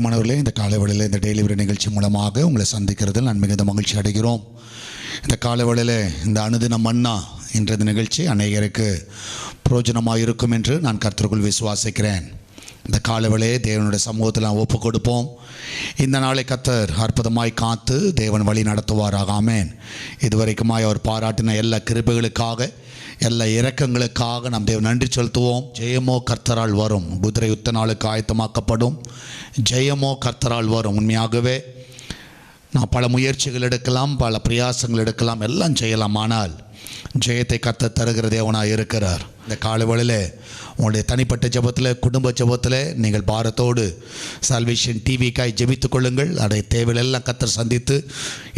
பிரியமானவர்களே, இந்த காலைவேளையில் இந்த டெய்லி விட நிகழ்ச்சி மூலமாக உங்களை சந்திக்கிறதில் நான் மிகுந்த மகிழ்ச்சி அடைகிறோம். இந்த காலைவேளையில் இந்த அனுதினம் மன்னா என்ற இந்த நிகழ்ச்சி அநேகருக்கு பிரயோஜனமாக இருக்கும் என்று நான் கர்த்தருக்குள் விசுவாசிக்கிறேன். இந்த காலைவேளையை தேவனுடைய சமூகத்தில் நாம் ஒப்பு கொடுப்போம். இந்த நாளை கர்த்தர் அற்புதமாய் காத்து தேவன் வழி நடத்துவாராக. ஆமென். இதுவரைக்குமாய் அவர் பாராட்டின எல்லா கிருபைகளுக்காக, எல்லா இரக்கங்களுக்காக நாம் தேவன் நன்றி செலுத்துவோம். ஜெயமோ கர்த்தரால் வரும். குதிரை யுத்த நாளுக்கு ஆயத்தமாக்கப்படும். ஜெயமோ கர்த்தரால் வரும். உண்மையாகவே நான் பல முயற்சிகள் எடுக்கலாம், பல பிரயாசங்கள் எடுக்கலாம், எல்லாம் செய்யலாம். ஆனால் ஜெயத்தை கர்த்தர் தருகிற தேவனாக இருக்கிறார். இந்த காலைவேளையில் உங்களுடைய தனிப்பட்ட ஜெபத்தில், குடும்ப ஜெபத்தில் நீங்கள் பாரத்தோடு சால்வேஷன் டிவிக்காய் ஜெபித்துக் கொள்ளுங்கள். அதை தேவையெல்லாம் கர்த்தர் சந்தித்து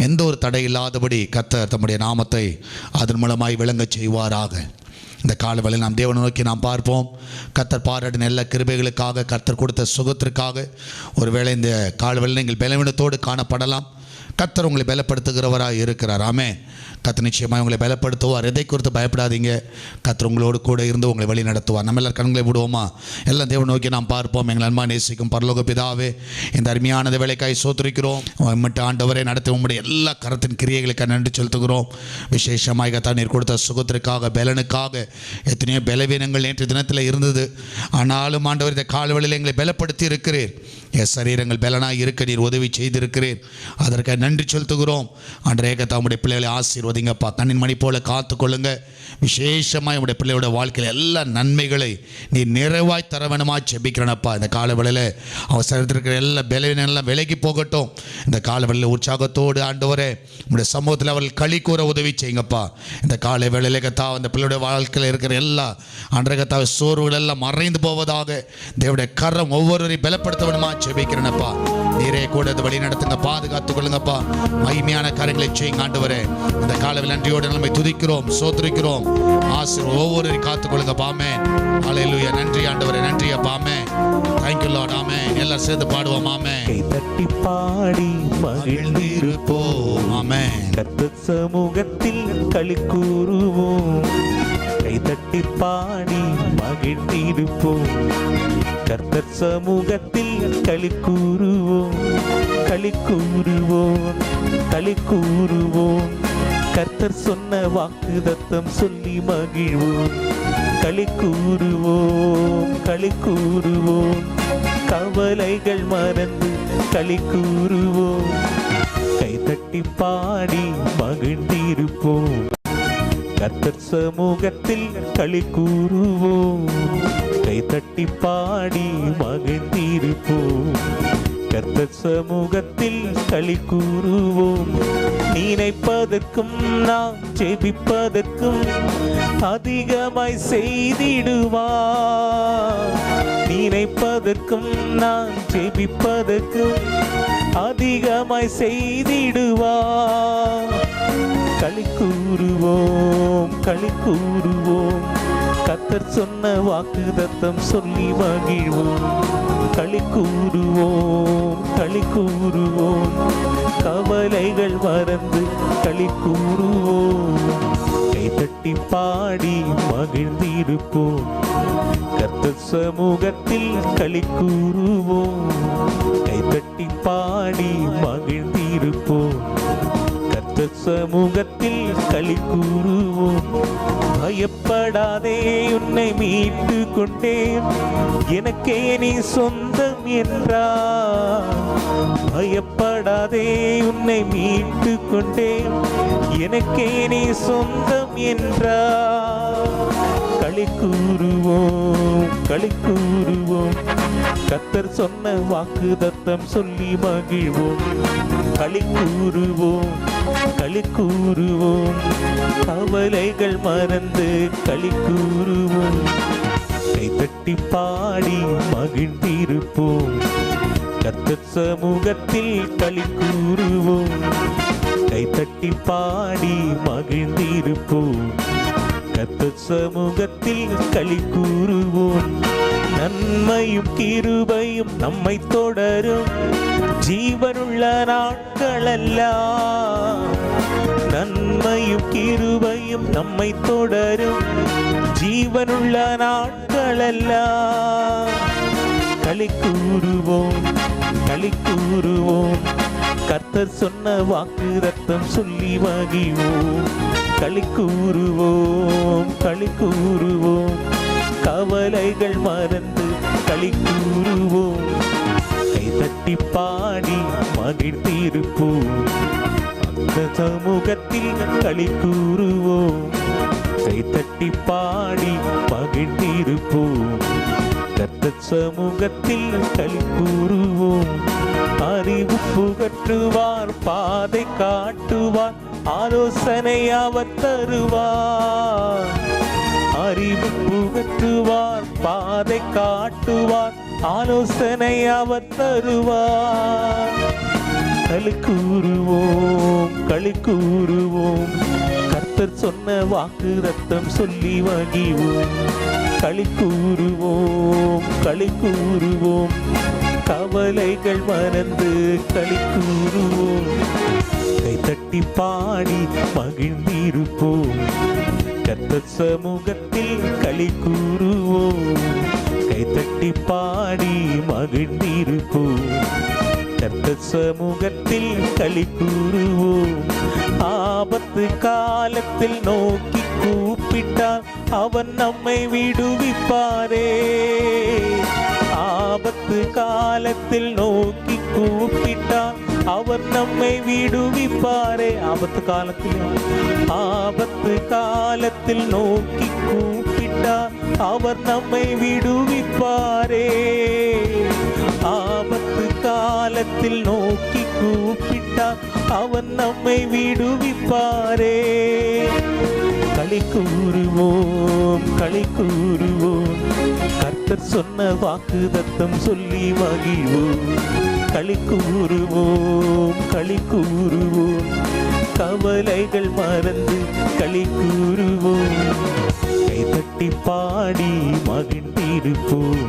எந்த ஒரு தடை இல்லாதபடி கர்த்தர் தம்முடைய நாமத்தை அதன் மூலமாய் விளங்க செய்வாராக. இந்த காலைவேளையில் நாம் தேவனை நோக்கி நாம் பார்ப்போம். கர்த்தர் பாராட்டின எல்லா கிருபைகளுக்காக, கர்த்தர் கொடுத்த சுகத்திற்காக. ஒருவேளை இந்த காலைவேளையில் நீங்கள் பலவீனத்தோடு காணப்படலாம். கர்த்தர் உங்களை பலப்படுத்துகிறவராக இருக்கிறார். ஆமென். கர்த்தர் நிச்சயமாக உங்களை பலப்படுத்துவார். எதை குறித்து பயப்படாதீங்க. கர்த்தர் உங்களோடு கூட இருந்து உங்களை வழி நடத்துவார். நம்ம எல்லாரும் கண்களை விடுவோமா? எல்லாம் தேவனை நோக்கி நாம் பார்ப்போம். எங்கள் அன்பா நேசிக்கும் பரலோக பிதாவே, இந்த அருமையானது வேலைக்காய் சோத்திருக்கிறோம். மட்டும் ஆண்டவரை நடத்தி உங்களுடைய எல்லா கரத்தின் கிரியைகளுக்காக நன்றி செலுத்துகிறோம். விசேஷமாக கர்த்தர் நீர் கொடுத்த சுகத்திற்காக, பலனுக்காக. எத்தனையோ பலவீனங்கள் நேற்று தினத்தில் இருந்தது. ஆனாலும் ஆண்டவர் இந்த காலவெளியில் எங்களை பலப்படுத்தி இருக்கிறீர். என் சரீரங்கள் பலனாக இருக்க நீர் உதவி செய்திருக்கிறீர். அதற்காக நன்றி செலுத்துகிறோம். அன்றைய கர்த்தருடைய பிள்ளைகளை ஆசீர்வதிங்கப்பா. கண்ணின் மணி போல காத்துக்கொள்ளுங்க. விசேஷமாக உடைய பிள்ளையோட வாழ்க்கையில் எல்லா நன்மைகளை நீ நிறைவாய் தர வேணுமா ஜெபிக்கிறேனப்பா. இந்த காலவெளியில் அவசரத்தில் இருக்கிற எல்லா பலவீனங்கள்லாம் விலகி போகட்டும். இந்த காலவெளியில் உற்சாகத்தோடு ஆண்டவரே உடைய சமூகத்தில் அவர்கள் களி கூற உதவி செய்யுங்கப்பா. இந்த காலை வேளையிலே கத்தா அந்த பிள்ளையோட வாழ்க்கையில் இருக்கிற எல்லா அன்றைய கத்தாவை சோர்வுகள் எல்லாம் மறைந்து போவதாக தேவனுடைய கரம் ஒவ்வொருவரையும் பலப்படுத்த வேணுமா ஜெபிக்கிறேனப்பா. நீரே கூட வழி நடத்துங்க, பாதுகாத்துக் கொள்ளுங்கப்பா. மகிமையான காரியங்களை செய்யுங்க ஆண்டவரே. இந்த காலையில் நன்றியோடு நம்மை துதிக்கிறோம், சோத்திரிக்கிறோம். ஒவ்வொருவரையும் காத்துக்கொள்ளுங்கப்பா. ஆமென். ஹல்லேலூயா. நன்றி ஆண்டவரே, நன்றி அப்பா. ஆமென். Thank you Lord. ஆமென். எல்லாரும் சேர்ந்து பாடுவோம். ஆமென். கை தட்டி பாடி மகிழ்ந்திருப்போம். ஆமென். கர்த்தர் சமூகத்தில் களி கூறுவோம். கை தட்டி பாடி மகிழ்ந்திருப்போம். கர்த்தர் சமூகத்தில் களி கூறுவோம். களி கூறுவோம், களி கூறுவோம். கர்த்தர் சொன்ன வாக்குத்தத்தம் சொல்லி மகிழ்வோம். களி கூறுவோம், களி கூறுவோம். கவலைகள் மறந்து களி கூறுவோம். கை தட்டி பாடி மகிழ்ந்திருப்போம். கர்த்தர் சமூகத்தில் களி கூறுவோம். கை தட்டி பாடி மகிழ்ந்திருப்போம். கர்த்தர் சமூகத்தில் களி கூறுவோம். நினைப்பதற்கும் நாம் ஜெபிப்பதற்கும் அதிகமாய் செய்திடுவார். நினைப்பதற்கும் நாம் ஜெபிப்பதற்கும் அதிகமாய் செய்திடுவார். களி கூறுவோம், களி கூறுவோம். கர்த்தர் சொன்ன வாக்குத்தத்தம் சொல்லி மகிழ்வோம். களி கூறுவோம், களி கூறுவோம். கவலைகள் மறந்து களி கூறுவோம். கை தட்டி பாடி மகிழ்ந்திருப்போம். கர்த்தர் சமூகத்தில் களி கூறுவோம். கை தட்டி பாடி மகிழ்ந்திருப்போம். கர்த்தர் சமூகத்தில் களி கூறுவோம். பயப்படாதே, உன்னை மீட்டு கொண்டேன், எனக்கே நீ சொந்தம் என்றார். பயப்படாதே, உன்னை மீட்டு கொண்டேன், எனக்கே நீ சொந்தம் என்றார். களி கூறுவோம், களி கூறுவோம். கர்த்தர் சொன்ன வாக்குத்தத்தம் சொல்லி மகிழ்வோம். களி கூறுவோம், களி கூறுவோம். கவலைகள் மறந்து களி கூறுவோம். கை தட்டி பாடி மகிழ்ந்திருப்போம். கர்த்தர் சமூகத்தில் களி கூறுவோம். கை தட்டி பாடி மகிழ்ந்திருப்போம். கர்த்தர் சமூகத்தில் களி கூறுவோம். நன்மையும் கிருபையும் நம்மை தொடரும் ஜீவனுள்ள நாட்களெல்லாம். நன்மையும் கிருபையும் நம்மை தொடரும் ஜீவனுள்ள நாட்களெல்லாம். களி கூறுவோம், களி கூறுவோம். கர்த்தர் சொன்ன வாக்கு ரத்தம் சொல்லி மகிழ்வோம். களி கூறுவோம், களி கூறுவோம். கவலைகள் மறந்து களி கூறுவோம். கைதட்டி பாடி மகிழ்ந்திருப்போம். அந்த சமூகத்தில் களி கூறுவோம். கைதட்டி பாடி மகிழ்ந்திருப்போம். கர்த்தர் சமூகத்தில் களி கூறுவோம். அறிவு புகற்றுவார், பாதை காட்டுவார், ஆலோசனை அவர் தருவார். அறிவு புகற்றுவார், பாதை காட்டுவார், ஆலோசனை அவர் தருவார். களி கூறுவோம், களி கூறுவோம். கர்த்தர் சொன்ன வாக்கு ரத்தம் சொல்லி மகிழ்வோம். களி கூறுவோம், களி கூறுவோம். கவலைகள் மறந்து களி கூறுவோம். கைதட்டி பாடி மகிழ்ந்திருப்போம். கர்த்தர் சமூகத்தில் களி கூறுவோம். கைதட்டி பாடி மகிழ்ந்திருப்போம். கர்த்தர் சமூகத்தில் களி கூறுவோம். ஆபத்து காலத்தில் நோக்கி கூப்பிட்டால் அவன் நம்மை விடுவிப்பாரே. ஆபத்து காலத்தில் நோக்கி கூப்பிட்டால் அவர் நம்மை விடுவிப்பாரே. ஆபத்து காலத்தில் நோக்கி கூப்பிட்டால் அவர் நம்மை விடுவிப்பாரே. ஆபத்து காலத்தில் நோக்கி கூப்பிட்டால் அவர் நம்மை விடுவிப்பாரே. களி கூறுவோம், களி கூறுவோம். கர்த்தர் சொன்ன வாக்கு தத்தம் சொல்லி மகிழ்வோம். களி கூறுவோம், களி கூறுவோம். கவலைகள் மறந்து களி கூறுவோம். கைதட்டி பாடி மகிழ்ந்திருப்போம்.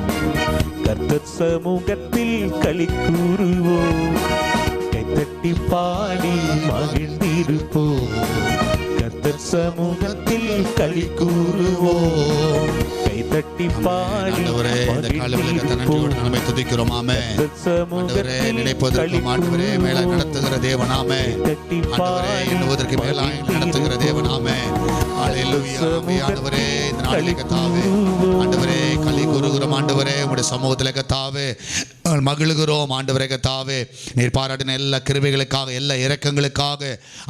கர்த்தர் சமூகத்தில் களி கூறுவோம். கைதட்டி பாடி மகிழ்ந்திருப்போம். கர்த்தர் சமூகத்தில் களி கூறுவோம். கைதட்டி பாடி நம்மை துதிக்கிறோம். ஆமே. நினைப்பதற்கும் ஆண்டவரே மேலாய் நடத்துகிற தேவனாமே. ஆண்டவரே எண்ணுவதற்கு மேலாய் நடத்துகிற தேவனாமே. ஆண்டவரே இந்த நாளிலே கர்த்தாவே, ஆண்டவரே களி கூறுகிறோம். ஆண்டவரே உம்முடைய சமூகத்திலே கர்த்தாவே மகிழ்கிறோம். ஆண்டவரே கர்த்தாவே நீர் பாராட்டின எல்லா கிருபைகளுக்காக, எல்லா இரக்கங்களுக்காக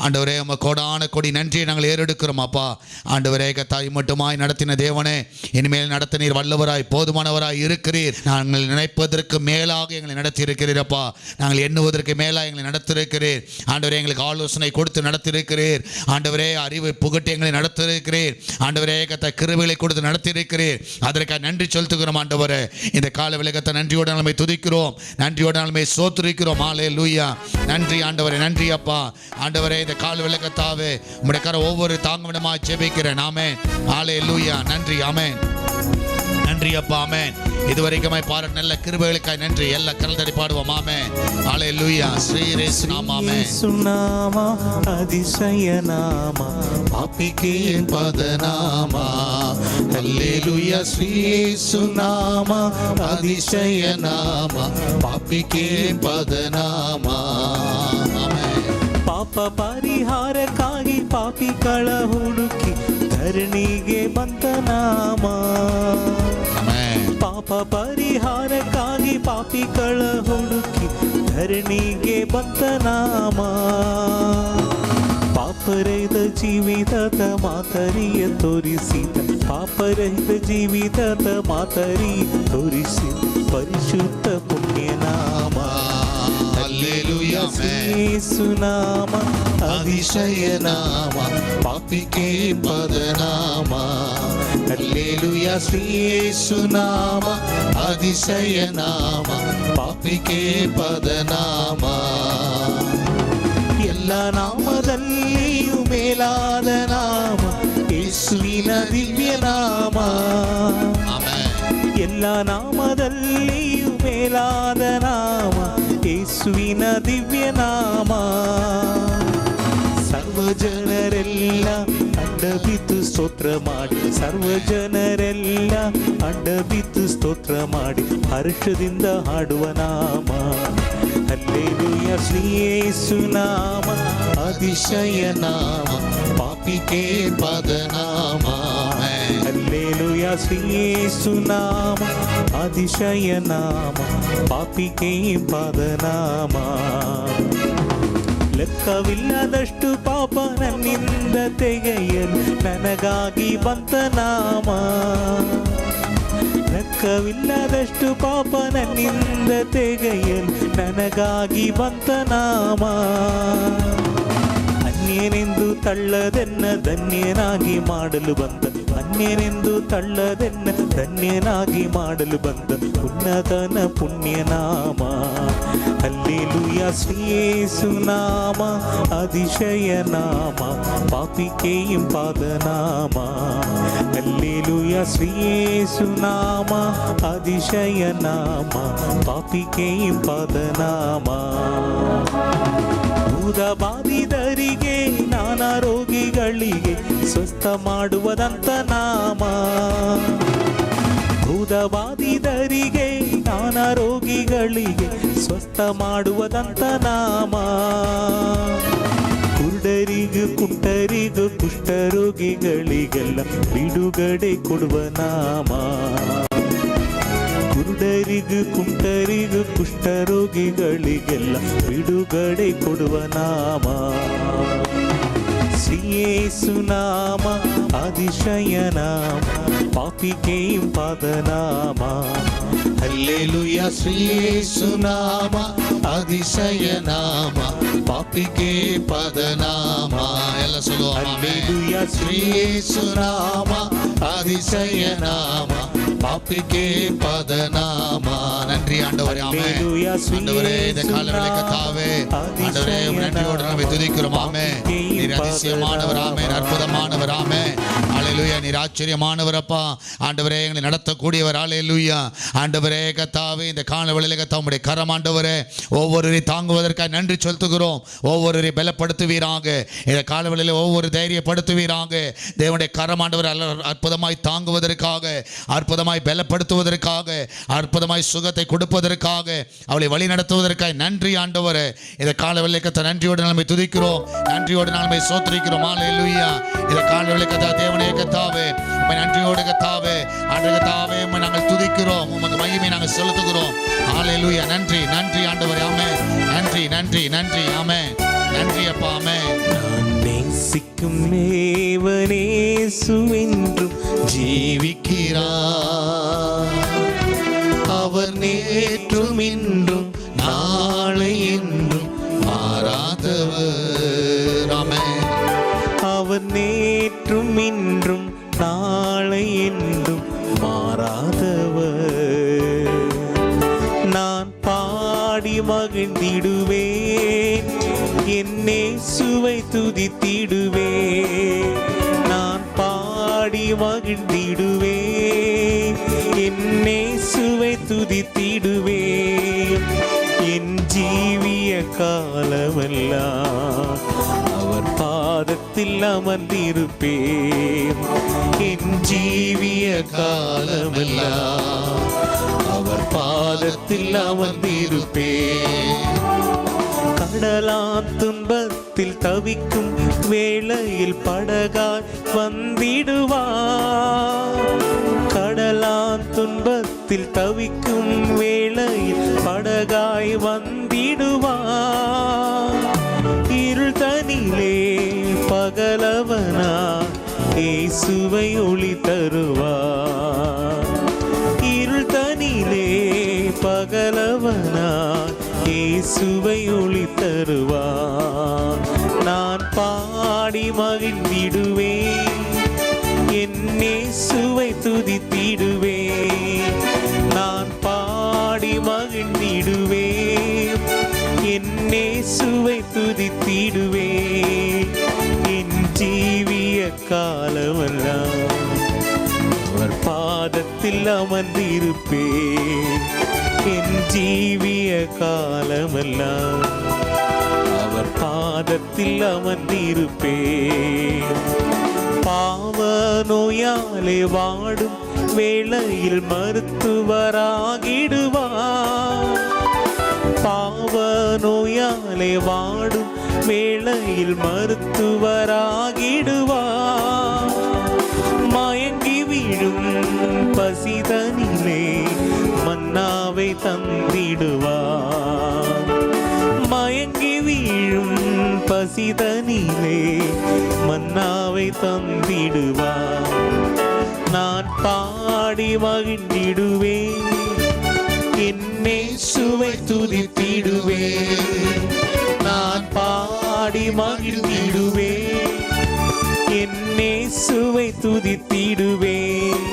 ஆண்டவரே உமக்கு கோடான கொடி நன்றியை நாங்கள் ஏறெடுக்கிறோம். அப்பா ஆண்டவரே கர்த்தாவே மட்டுமாய் நடத்தின தேவனே, இனிமேல் நடத்த நீர் வல்லவராய் போதுமானவராய் இருக்கிறீர். நாங்கள் நினைப்பதற்கு மேலாக எங்களை நடத்தி இருக்கிறீர். அப்பா நாங்கள் எண்ணுவதற்கு மேலாக எங்களை நடத்திருக்கிறீர். ஆண்டவரே எங்களுக்கு ஆலோசனை கொடுத்து நடத்திருக்கிறீர். ஆண்டவரே அறிவை புகட்டி எங்களை நடத்திருக்கிறீர். ஆண்டவரே கர்த்தா கிருபைகளை கொடுத்து நடத்திருக்கிறீர். அதற்காக நன்றி செலுத்துகிறோம். ஆண்டவரே இந்த கால விளக்கத்தை நன்றியோடு நம்மை துதிக்கிறோம். நன்றியோடு நம்மை சோத்துரிக்கிறோம். ஹல்லேலூயா. நன்றி ஆண்டவரே, நன்றி அப்பா. ஆண்டவரே இந்த கால விளக்கத்தாவே உம்முடைய கர ஒவ்வொரு தாங்குமிடமாக ஜெபிக்கிறேன். ஆமென். ஹல்லேலூயா. நன்றி. ஆமென். நன்றி அப்பா. ஆமென். இதுவரைக்கும் பாராட்ட நல்ல கிருபைகளுக்காய் நன்றி. எல்லா கரல் தட்டி பாடுவோம். ஆமென். ஹல்லேலூயா. ஸ்ரீ இயேசு நாம அதிசய நாம பாபிக்கு பதநாம. ஹல்லேலூயா. ஸ்ரீ இயேசு நாம அதிசய நாம பாபிக்கு பதநாம. ஆமென். ಪಾಪ ಪರಿಹಾರಕ್ಕಾಗಿ ಪಾಪಿಗಳ ಹುಡುಕಿ ಧರಣಿಗೆ ಬಂದ ನಾಮ. ಪಾಪ ಪರಿಹಾರಕ್ಕಾಗಿ ಪಾಪಿಗಳ ಹುಡುಕಿ ಧರಣಿಗೆ ಬಂದ ನಾಮ. ಪಾಪರಹಿತ ಜೀವಿತದ ಮಾತರಿಯ ತೋರಿಸಿದ, ಪಾಪರಹಿತ ಜೀವಿತದ ಮಾತರಿ ತೋರಿಸಿದ ಪರಿಶುದ್ಧ ಪುಣ್ಯನಾಮ. ಹಲ್ಲೇಲೂಯಾ. ಯೇಸು ನಾಮ அதிசய நாம பாபிக்கு பதநாம. ஹல்லேலூயா. ஸ்ரீ இயேசு நாம அதிசய நாம பாபிக்கு பதநாಮ. ಎಲ್ಲ ನಾಮದಲ್ಲಿಯೂ ಮೇಲಾದ ನಾಮ ಯೇಸುವಿನ ದಿವ್ಯ ನಾಮ. ಎಲ್ಲ ನಾಮದಲ್ಲಿಯೂ ಮೇಲಾದ ನಾಮ ಯೇಸುವಿನ ದಿವ್ಯ ನಾಮ. ಸರ್ವಜನರೆಲ್ಲ ಅಡ್ಡಬಿದ್ದು ಸ್ತೋತ್ರ ಮಾಡಿ, ಸರ್ವಜನರೆಲ್ಲ ಅಡ್ಡಬಿದ್ದು ಸ್ತೋತ್ರ ಮಾಡಿ ಹರ್ಷದಿಂದ ಹಾಡುವ ನಾಮ. హల్లెలూయా శ్రీ యేసు నామ అతిశయ నామ పాపికే పదనామా. హల్లెలూయా శ్రీ యేసు నామ అతిశయ నామ ಪಾಪಿಗೆ ಪದನಾಮ. ಲೆಕ್ಕವಿಲ್ಲದಷ್ಟು ಪಾಪ ನನ್ನಿಂದ ತೆಗೆಯಲು ನನಗಾಗಿ ಬಂತ ನಾಮ. ಲೆಕ್ಕವಿಲ್ಲದಷ್ಟು ಪಾಪ ನನ್ನಿಂದ ತೆಗೆಯಲು ನನಗಾಗಿ ಬಂತ ನಾಮ. ಅನ್ಯನೆಂದು ತಳ್ಳದೆನ್ನ ಧನ್ಯನಾಗಿ ಮಾಡಲು ಬಂದ, ಅನ್ಯನೆಂದು ತಳ್ಳದೆನ್ನ ಧನ್ಯನಾಗಿ ಮಾಡಲು ಬಂದ ಉನ್ನತನ ಪುಣ್ಯನಾಮ. ಹಲ್ಲೆಲೂಯಾ ಶ್ರೀ యేసు ನಾಮ ಅತಿಶಯ ನಾಮ ಪಾಪಿಗೆ ಪದನಾಮ. ಹಲ್ಲೆಲೂಯಾ ಶ್ರೀ యేసు ನಾಮ ಅತಿಶಯ ನಾಮ ಪಾಪಿಗೆ ಪದನಾಮ. ಭೂತ ಬಾಧಿತರಿಗೆ ನಾನಾ ರೋಗಿಗಳಿಗೆ ಸ್ವಸ್ಥ ಮಾಡುವುದಂತ ನಾಮ. ಭೂತ ಬಾಧಿತರಿಗೆ ನಾನಾ ರೋಗಿಗಳಿಗೆ ಸ್ವಸ್ಥ ಮಾಡುವುದಂತ ನಾಮ. ಕುರುಡರಿಗೂ ಕುಂಟರಿಗೂ ಕುಷ್ಠರೋಗಿಗಳಿಗೆಲ್ಲ ಬಿಡುಗಡೆ ಕೊಡುವ ನಾಮ. ಕುರುಡರಿಗೂ ಕುಂಟರಿಗೂ ಕುಷ್ಠರೋಗಿಗಳಿಗೆಲ್ಲ ಬಿಡುಗಡೆ ಕೊಡುವ ನಾಮ. ಶ್ರೀ యేసు ನಾಮ ಅತಿಶಯ ನಾಮ ಪಾಪಿಗೆ ಪದನಾಮ. ಹಲ್ಲೆಲೂಯಾ ಶ್ರೀ యేసు ನಾಮ ಅತಿಶಯ ನಾಮ ಪಾಪಿಗೆ ಪದನಾಮ. ಎಲ್ಲ ಸಲೋ ಹಲ್ಲೆಲೂಯಾ ಶ್ರೀ యేసు ನಾಮ ಅತಿಶಯ ನಾಮ பாப்பிக்கே பதநாம. நன்றி ஆண்டவரே. ஆமென். ஆண்டவரே இந்த காலவேளை கர்த்தாவே ஆண்டவரே நன்றியோடு நாம துதிக்கிறோம். ஆமென். நீர் அதிசயமானவர். ஆமென். அற்புதமானவர். ஆமென். ஹல்லேலூயா. நீர் ஆச்சரியமானவர் அப்பா. ஆண்டவரே எங்களை நடத்தக்கூடியவர். ஹல்லேலூயா. ஆண்டவரே கர்த்தாவே இந்த காலவேளையிலே கர்த்தாவே உம்முடைய கரம் ஆண்டவரே ஒவ்வொருவரை தாங்குவதற்காக நன்றி செலுத்துகிறோம். ஒவ்வொருவரை பலப்படுத்துவீராக. இந்த காலவேளையிலே ஒவ்வொரு தைரியப்படுத்துவீராக. தேவனுடைய கரம் ஆண்டவரை அற்புதமாய் தாங்குவதற்காக, அற்புதமாய் பலப்படுத்துவதற்காக, அற்புதமாய் சுகத்தை கொடுப்பதற்காக, அவளை வழி நடத்துவதற்காக நன்றி ஆண்டவரே. இந்த காலவேளை கர்த்தாவே நன்றியோடு நாம துதிக்கிறோம், நன்றியோடு நாம ஸ்தோத்திரிக்கிறோம். ஹல்லேலூயா. இந்த காலவேளை கர்த்தாவே தேவனே கர்த்தாவே உம்மை நன்றியோடு கர்த்தாவே ஆண்டவரே கர்த்தாவே உம்மை நாங்கள் துதிக்கிறோம், உமக்கு மகிமை நாங்கள் செலுத்துகிறோம். ஹல்லேலூயா. நன்றி நன்றி ஆண்டவரே. ஆமென். நன்றி நன்றி நன்றி. ஆமென். நன்றி அப்பா. ஆமென். நான் நேசிக்கும் தேவனேசுவென்றும் ஜீவிக்கிறார். அவர் நேற்றும் இன்றும் நாளை என்றும் மாறாதவர். ஆமென். அவர் நேற்றும் இன்றும் நாளை என்றும் மாறாதவர். நான் பாடி மகிழ்ந்திடுவேன், என் இயேசுவை துதித்திடுவேன். நான் பாடி மகிழ்ந்திடுவேன், என் இயேசுவை துதித்திடுவேன். என் ஜீவிய காலமெல்லாம் அவர் பாதத்தில் அமர்ந்திருப்பேன். என் ஜீவிய காலமெல்லாம் அவர் பாதத்தில் அமர்ந்திருப்பேன். கடலான் துன்பத்தில் தவிக்கும் வேளையில் படகாய் வந்திடுவார். கடலான் துன்பத்தில் தவிக்கும் வேளையில் படகாய் வந்திடுவார். இருள் தனிலே பகலவனா இயேசுவை ஒளி தருவார். இருள் தனிலே பகலவனா இயேசுவை ஒளி தருவார். நான் பாடி மகிழ்ந்திடுவேன், என் இயேசுவை துதித்திடுவேன். நான் பாடி மகிழ்ந்திடுவேன், என் இயேசுவை துதித்திடுவேன். என் ஜீவிய காலமெல்லாம் அவர் பாதத்தில் அமர்ந்திருப்பேன். என் ஜீவிய காலமெல்லாம் அவர் பாதத்தில் அமர்ந்திருப்பேன். பாவ நோயாலே வாடும் வேளையில் மருத்துவராகிடுவார். பாவ நோயாலே வாடும் வேளையில் மருத்துவராகிடுவார். மயங்கி விழும் பசிதனிலே மன்னாவை தந்திடுவார். மயங்கி வீழும் பசிதனிலே மன்னாவை தந்திடுவார். நான் பாடி மகிழ்ந்திடுவேன், என்னே சுவை துதித்திடுவேன். நான் பாடி மகிழ்ந்திடுவேன், என்னே சுவை துதித்திடுவேன்.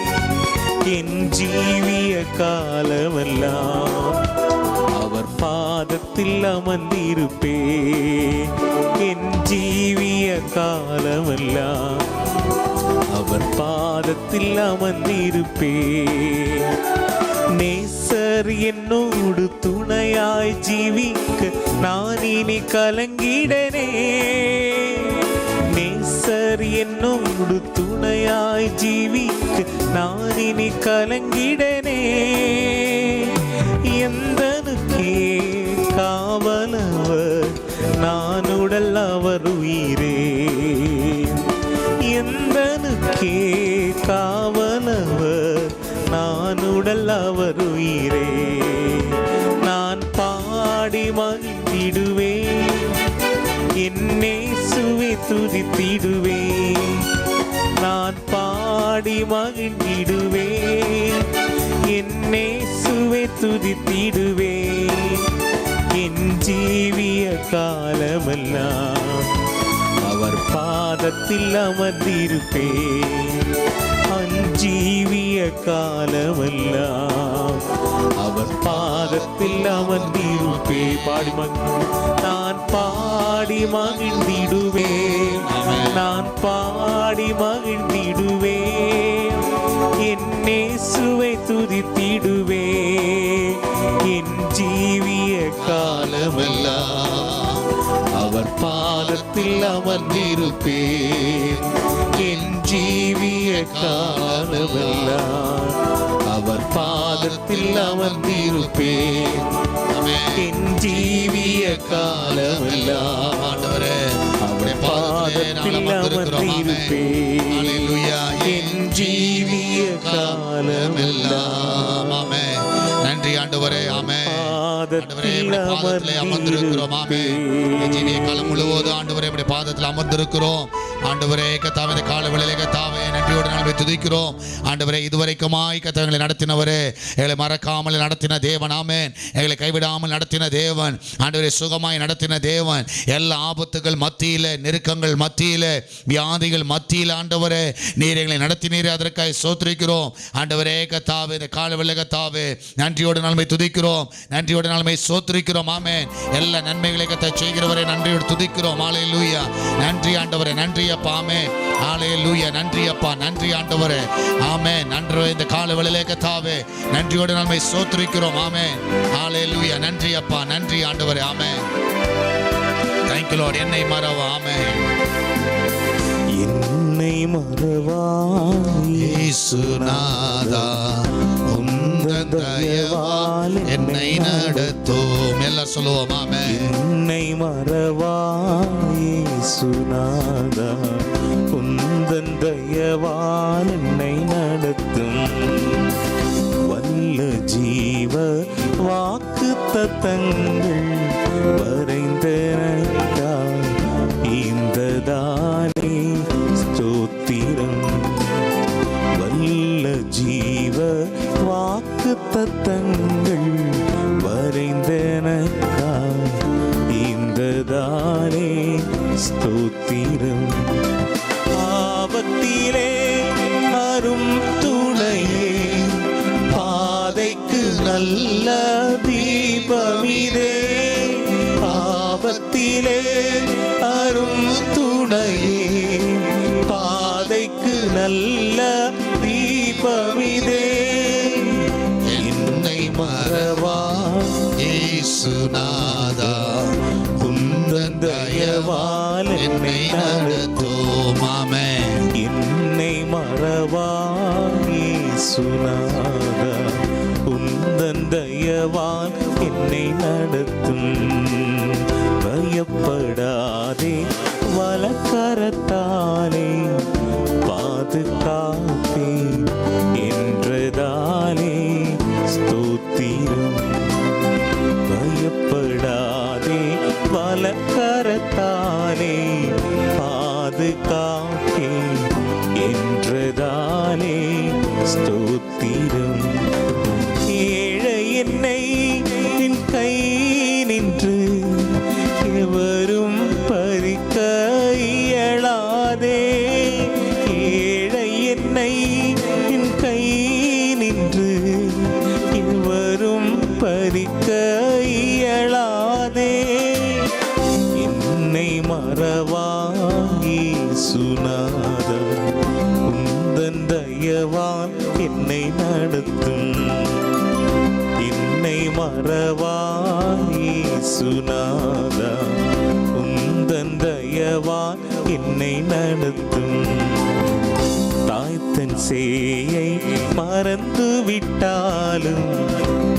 என் ஜீவிய காலமெல்லாம் அவர் பாதத்தில் அமர்ந்திருப்பேன். என் ஜீவிய காலமெல்லாம் அவர் பாதத்தில் அமர்ந்திருப்பேன். நேசர் என்னோடு துணையாய் ஜீவிக்க நான் இனி கலங்கிடனே. நேசர் என்னோடு துணையாய் ஜீவிக்க நான் இனி கலங்கிடனே. எந்தனுக்கே காவலவர் நான் உடல் அவர் உயிரே. எந்தனுக்கே காவலவர் நான் உடல் அவர் உயிரே. நான் பாடி மகிழ்ந்திடுவேன், என்னே சுவை துதித்திடுவேன். நான் பாடி மகிழ்ந்திடுவேன், என்னே சுவை துதித்திடுவேன். என் ஜீவிய காலமெல்லாம் அவர் பாதத்தில் அமர்ந்திருப்பேன். அஞ்சீவிய காலமெல்லாம் அவர் பாதத்தில் அமர்ந்திருப்பேன். நான் பாடி மகிழ்ந்திடுவேன், நான் பாடி மகிழ்ந்திடுவேன். என்னே சுவை துதித்திடுவேன். என் ஜீவிய காலமெல்லாம் அவர் பாதத்தில் அமர்ந்திருப்பேன். என் ஜீவிய காலமெல்லாம் அவர் பாதத்தில் அமர்ந்திருப்பேன். என் ஜீவிய காலமெல்லாம் அவர் பாதத்தில் அமர்ந்திருப்பேன். என் ஜீவிய காலமெல்லாம். நன்றி ஆண்டவரே. ஆமென். பாதத்திலே அமர்ந்திருக்கிறோம். ஆமென். ஜீவிய காலம் முழுவதும் ஆண்டவரே உம்முடைய பாதத்தில் அமர்ந்திருக்கிறோம். ஆண்டவரே கர்த்தாவே, இந்த கால வேளையிலே கர்த்தாவே நன்றியோடு நாங்கள் துதிக்கிறோம். ஆண்டவரே இதுவரைக்குமாய் கர்த்தாவே நடத்தினவரே, எங்களை மறக்காமல் நடத்தின தேவன். ஆமென். எங்களை கைவிடாமல் நடத்தின தேவன். ஆண்டவரே சுகமாய் நடத்தின தேவன். எல்லா ஆபத்துகள் மத்தியில், நெருக்கங்கள் மத்தியில், வியாதிகள் மத்தியில் ஆண்டவரே நீர் எங்களை நடத்தினீரே, அதற்காக ஸ்தோத்திரிக்கிறோம். ஆண்டவரே கர்த்தாவே, இந்த கால வேளையிலே கர்த்தாவே நன்றியோடு நாங்கள் துதிக்கிறோம், நன்றியோடு நாங்கள் ஸ்தோத்திரிக்கிறோம். ஆமென். எல்லா நன்மைகளை கர்த்தர் செய்கிறவரே நன்றியோடு துதிக்கிறோம். ஹல்லேலூயா. நன்றி ஆண்டவரே, நன்றி அப்பா. ஆமென். ஹல்லேலூயா. நன்றி அப்பா, நன்றி ஆண்டவரே. ஆமென். நன்றி. இந்த கால வேளையிலே கர்த்தாவே நன்றியோடு நாங்கள் ஸ்தோத்திரிக்கிறோம். ஆமென். ஹல்லேலூயா. நன்றி அப்பா, நன்றி ஆண்டவரே. ஆமென். Thank you Lord. என்னை மறவா. ஆமென். என்னை மறவா இயேசுநாதா, உந்தன் தயவால் என்னை நடத்தும். எல்லாம் சொல்லுவோம். ஆமென். என்னை மறவா இயேசுநாதா, உந்தன் தயவால் என்னை நடத்தும். வல்ல ஜீவ வாக்குத்தத்தங்கள் வரைந்தனக்காய் இந்த தானே ஸ்தோத்திரம். வல்ல ஜீவ வாக்குத்தத்தங்கள் வரைந்தனக்காய் இந்த தானே ஸ்தோத்திரம். ஆபத்திலே அரும் துணையே, பாதைக்கு நல்ல தீபமிதே. ஆபத்திலே அரும் துணையே, பாதைக்கு நல்ல தீபமிதே. என்னை மறவா இயேசுநாதா, உந்தன் தயவால் என்னை நடத்தும். ஆமென். என்னை மறவா இயேசுநாதா, உந்தன் தயவால் தயவால் என்னை நடத்தும். பயப்படாதே, வலக்கரத்தாலே பாதுகாப்பே என்றதாலே ஸ்தோத்திரம். பயப்படாதே, வலக்கரத்தாலே பாதுகாப்பே என்றதாலே ஸ்தோத்திரம். ஏழை என்னை நின் கை நின்று எவரும் பறிக்க இயலாதே. ஏழை என்னை நின் கை நின்று எவரும் பறிக்க இயலாதே. என்னை மறவாய் இயேசுநாதா, உந்தன் தயவால் என்னை நடத்தும். என்னை மறவாய் இயேசுநாதா, உந்தன் தயவால் என்னை நடத்தும். தாய்த்தன் சேயை மறந்து விட்டாலும்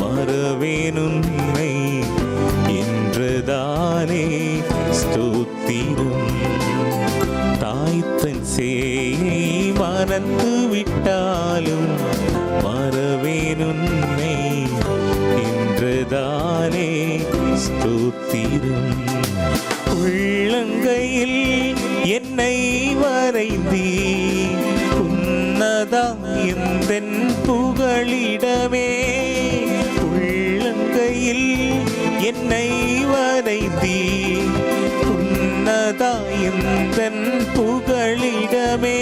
மறவேன் உன்னை என்றதாலே ஸ்தோத்திரம். தாய்த்தன் சேயை மறந்து விட்டாலும் மறவேன் உன்னை என்றதாலே ஸ்தோத்திரம். உள்ளங்கையில் என்னை வரைந்தீ, உன்னதா எந்தன் புகழிடமே. உள்ளங்கையில் என்னை வரைந்தீ, உன்னதா எந்தன் புகழிடமே.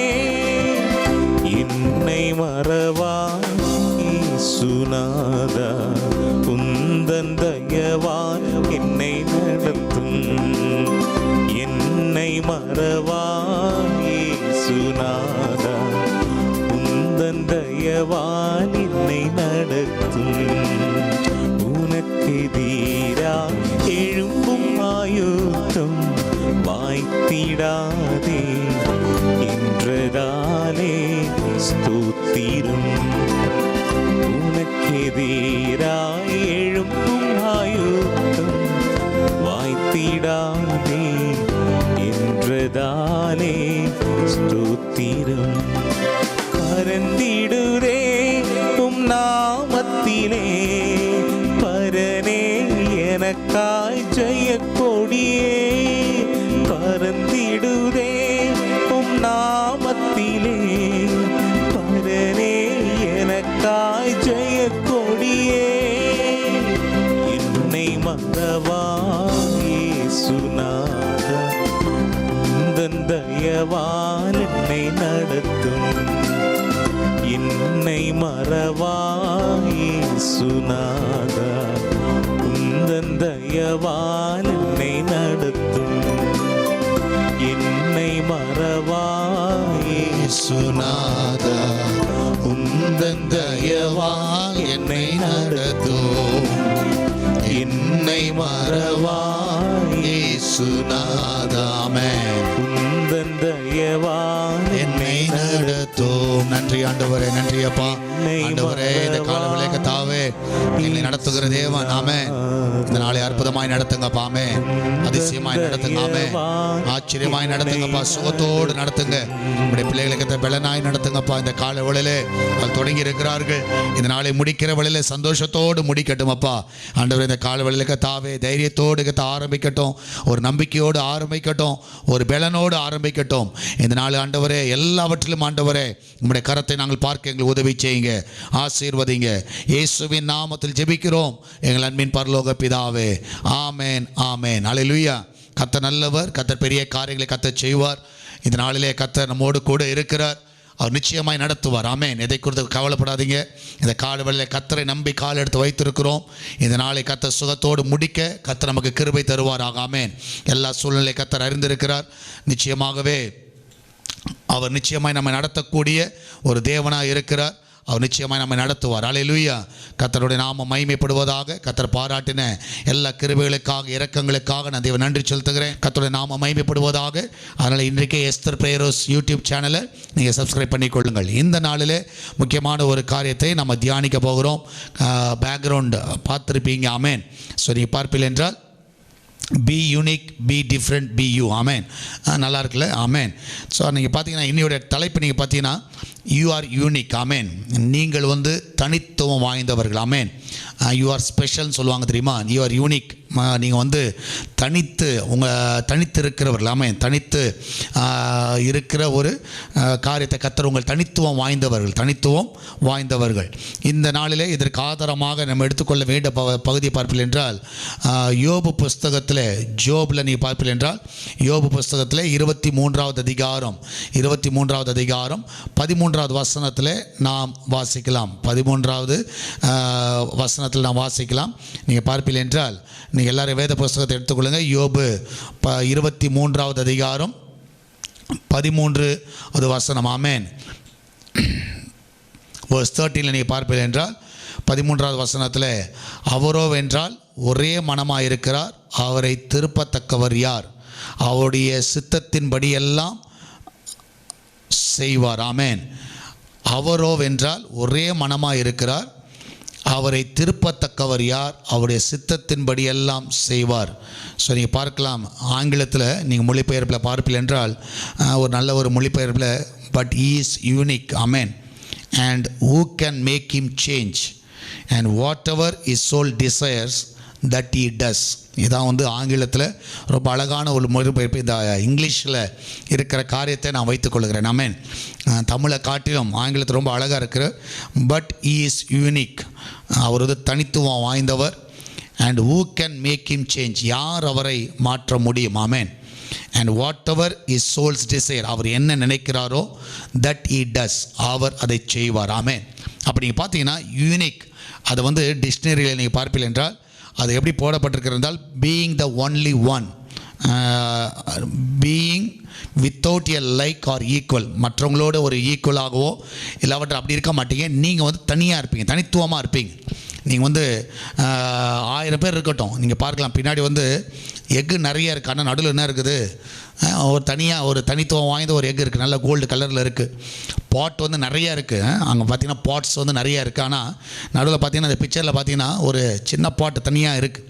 என்னை மறவாய் இயேசுநாதா, உந்தன் தயவால் என்னை நடத்தும். என்னை மறவாய் இயேசுநாதா, உந்தன் தயவால் என்னை நடத்தும். உனக்கெதிரா எழும்பும் ஆயுதம் வாய்த்திடாதே என்றதாலே ஸ்தோத்திரம். உனக்கெதிராய் எழும்பும் ஆயுதம் வாய்த்திடாதே என்றதாலே ஸ்தோத்திரம். பரந்திடுதே உம் நாமத்திலே பரனே எனக்காய் ஜெய கொடியே. பரந்திடுதே உம் நாமத்திலே பரனே எனக்காய் ஜெய கொடியே. என்னை மறவாய் இயேசுநாதா, உந்தன் தயவால் என்னை நடத்தும். என்னை மறவாய் இயேசுநாதா, உந்தன் தயவால் என்னை நடத்தும். என்னை மறவாய் இயேசுநாதா, உந்தன் தயவால் என்னை நடத்தும். என்னை மறவாய் இயேசுநாதா, ஆமென். உந்தன் தயவால் என்னை நடத்தும். நன்றி ஆண்டவரே, நன்றி அப்பா. ஆண்டவரே, இந்த காலவளை கர்த்தாவே என்னை நடத்துகிற தேவன், ஆமென். இந்த நாளை அற்புதமாய் நடத்துங்கப்பா, ஆமென். அதிசயமாய் நடத்துங்க, ஆமென். ஆச்சரியமாய் நடத்துங்கப்பா, சுகத்தோடு நடத்துங்க. உடைய பிள்ளைகளுக்கு பலனாய் நடத்துங்கப்பா. இந்த கால வேளையிலே அது தொடங்கி இருக்கிறார்கள், இந்த நாளை முடிக்கிற வேளையிலே சந்தோஷத்தோடு முடிக்கட்டும் அப்பா. ஆண்டவரே, இந்த கால வேளையிலே கர்த்தாவே தைரியத்தோடு கர்த்தா ஆரம்பிக்கட்டும், ஒரு நம்பிக்கையோடு ஆரம்பிக்கட்டும், ஒரு பலனோடு ஆரம்பிக்கட்டும். இந்த நாள் ஆண்டவரே, எல்லாவற்றிலும் ஆண்டவரே உம்முடைய கரத்தை நாங்கள் பார்க்க எங்களுக்கு உதவி செய்யுங்க, ஆசீர்வதிங்க. இயேசுவின் நாமத்தில் ஜெபிக்கிறோம் எங்கள் அன்பின் பரலோக பிதாவே, ஆமென், ஆமென். அல்லேலூயா. கர்த்தர் நல்லவர், கர்த்தர் பெரிய காரியங்களை கர்த்தர் செய்வார். இந்த நாளிலே கர்த்தர் நம்மோடு கூட இருக்கிறார், அவர் நிச்சயமாய் நடத்துவார், ஆமென். எதை குறித்து கவலைப்படாதீங்க. இந்த காலவெளியில் கர்த்தரை நம்பி கால் எடுத்து வைத்திருக்கிறோம். இந்த நாளை கர்த்தர் சுகத்தோடு முடிக்க கர்த்தர் நமக்கு கிருபை தருவாராக, ஆமென். எல்லா சூழ்நிலை கர்த்தர் அறிந்திருக்கிறார். நிச்சயமாகவே அவர் நிச்சயமாய் நம்ம நடத்தக்கூடிய ஒரு தேவனாக இருக்கிறார். அவர் நிச்சயமாக நம்மை நடத்துவார். அல்லேலூயா. கர்த்தருடைய நாமம் மகிமைப்படுவதாக. கர்த்தர் பாராட்டின எல்லா கிருபைகளுக்காக, இரக்கங்களுக்காக நான் தேவன் நன்றி செலுத்துகிறேன். கர்த்தருடைய நாமம் மகிமைப்படுவதாக. அதனால் இன்றைக்கே எஸ்தர் பிரேயரோஸ் யூடியூப் சேனலை நீங்கள் சப்ஸ்கிரைப் பண்ணிக்கொள்ளுங்கள். இந்த நாளில் முக்கியமான ஒரு காரியத்தை நம்ம தியானிக்க போகிறோம். பேக்ரவுண்ட் பார்த்துருப்பீங்க. ஆமேன். ஸோ நீங்கள் பார்ப்பீர்கள் என்றால் be unique, be different, be you. Amen. நல்லா இருக்குல்ல? ஆமேன். ஸோ நீங்கள் பார்த்தீங்கன்னா இன்னையோட தலைப்பு நீங்கள் பார்த்தீங்கன்னா யூ ஆர் யூனிக். ஆமேன். நீங்கள் வந்து தனித்துவம் வாய்ந்தவர்கள். ஆமேன். யூ ஆர் ஸ்பெஷல்னு சொல்லுவாங்க தெரியுமா? You are unique. நீங்கள் வந்து தனித்து இருக்கிறவர்கள். ஆமேன். தனித்து இருக்கிற ஒரு காரியத்தை கர்த்தர் உங்கள் தனித்துவம் வாய்ந்தவர்கள். இந்த நாளிலே இதற்கு ஆதாரமாக நம்ம எடுத்துக்கொள்ள வேண்டிய பகுதியை பார்ப்பீர்கள் என்றால் யோபு புஸ்தகத்தில், ஜோபில் நீங்கள் பார்ப்பீர்கள் என்றால் யோபு புஸ்தகத்தில் 23வது அதிகாரம் 13வது வசனத்தில் நாம் வாசிக்கலாம். 13வது வசனத்தில் நாம் வாசிக்கலாம். நீங்கள் பார்ப்பீர்கள் என்றால் நீங்கள் எல்லாரும் வேத புஸ்தகத்தை எடுத்துக்கொள்ளுங்கள். யோபு 23வது அதிகாரம் 13வது வசனம். ஆமேன். verse 13 நீங்கள் பார்ப்பீர்கள் என்றால் 13வது வசனத்தில் அவரோ வென்றால் ஒரே மனமாக இருக்கிறார், அவரை திருப்பத்தக்கவர் யார்? அவருடைய சித்தத்தின்படி எல்லாம் செய்வார். ஆமேன். அவரோ வென்றால் ஒரே மனமாக இருக்கிறார், அவரை திருப்பத்தக்கவர் யார்? அவருடைய சித்தத்தின்படி எல்லாம் செய்வார். ஸோ நீங்கள் பார்க்கலாம். ஆங்கிலத்தில் நீங்கள் மொழிபெயர்ப்பில் பார்ப்பீர்கள் என்றால் ஒரு நல்ல ஒரு மொழிபெயர்ப்பில் but he is unique. Amen. And who can make him change and whatever is soul desires that he does. இதான் வந்து ஆங்கிலத்தில் ரொம்ப அழகான ஒரு மொழிபெயர்ப்பு. இந்த இங்கிலீஷில் இருக்கிற காரியத்தை நான் வைத்துக்கொள்கிறேன். ஆமேன். தமிழை காட்டிலும் ஆங்கிலத்தில் ரொம்ப அழகாக இருக்கிற பட் ஹீ இஸ் யூனிக். அவர் வந்து தனித்துவம் வாய்ந்தவர். And who can make him change, யார் அவரை மாற்ற முடியும்? Amen. And whatever is soul's desire, அவர் என்ன நினைக்கிறாரோ தட் ஹீ டஸ், அவர் அதை செய்வார். ஆமேன். அப்படி நீங்கள் பார்த்தீங்கன்னா யூனிக், அதை வந்து டிக்ஷனரியில் நீங்கள் பார்ப்பீர்கள் என்றால் அது எப்படி போடப்பட்டிருக்கிறது என்றால் being the only one, being without a like or equal. மற்றவங்களோட ஒரு ஈக்குவலாகவோ இல்லாவற்றை அப்படி இருக்க மாட்டீங்க. நீங்கள் வந்து தனியாக இருப்பீங்க, தனித்துவமாக இருப்பீங்க. நீங்கள் வந்து 1000 பேர் இருக்கட்டும், நீங்கள் பார்க்கலாம் பின்னாடி வந்து எக்கு நிறைய இருக்குது. ஆனால் நடுவில் என்ன இருக்குது? ஒரு தனித்துவம் வாய்ந்த ஒரு எக் இருக்குது, நல்ல கோல்டு கலரில் இருக்குது. பாட் வந்து நிறையா இருக்குது. அங்கே பார்த்தீங்கன்னா பாட்ஸ் வந்து நிறையா இருக்குது. ஆனால் நடுவில் பார்த்தீங்கன்னா அந்த பிக்சரில் பார்த்தீங்கன்னா ஒரு சின்ன பாட்டு தனியாக இருக்குது.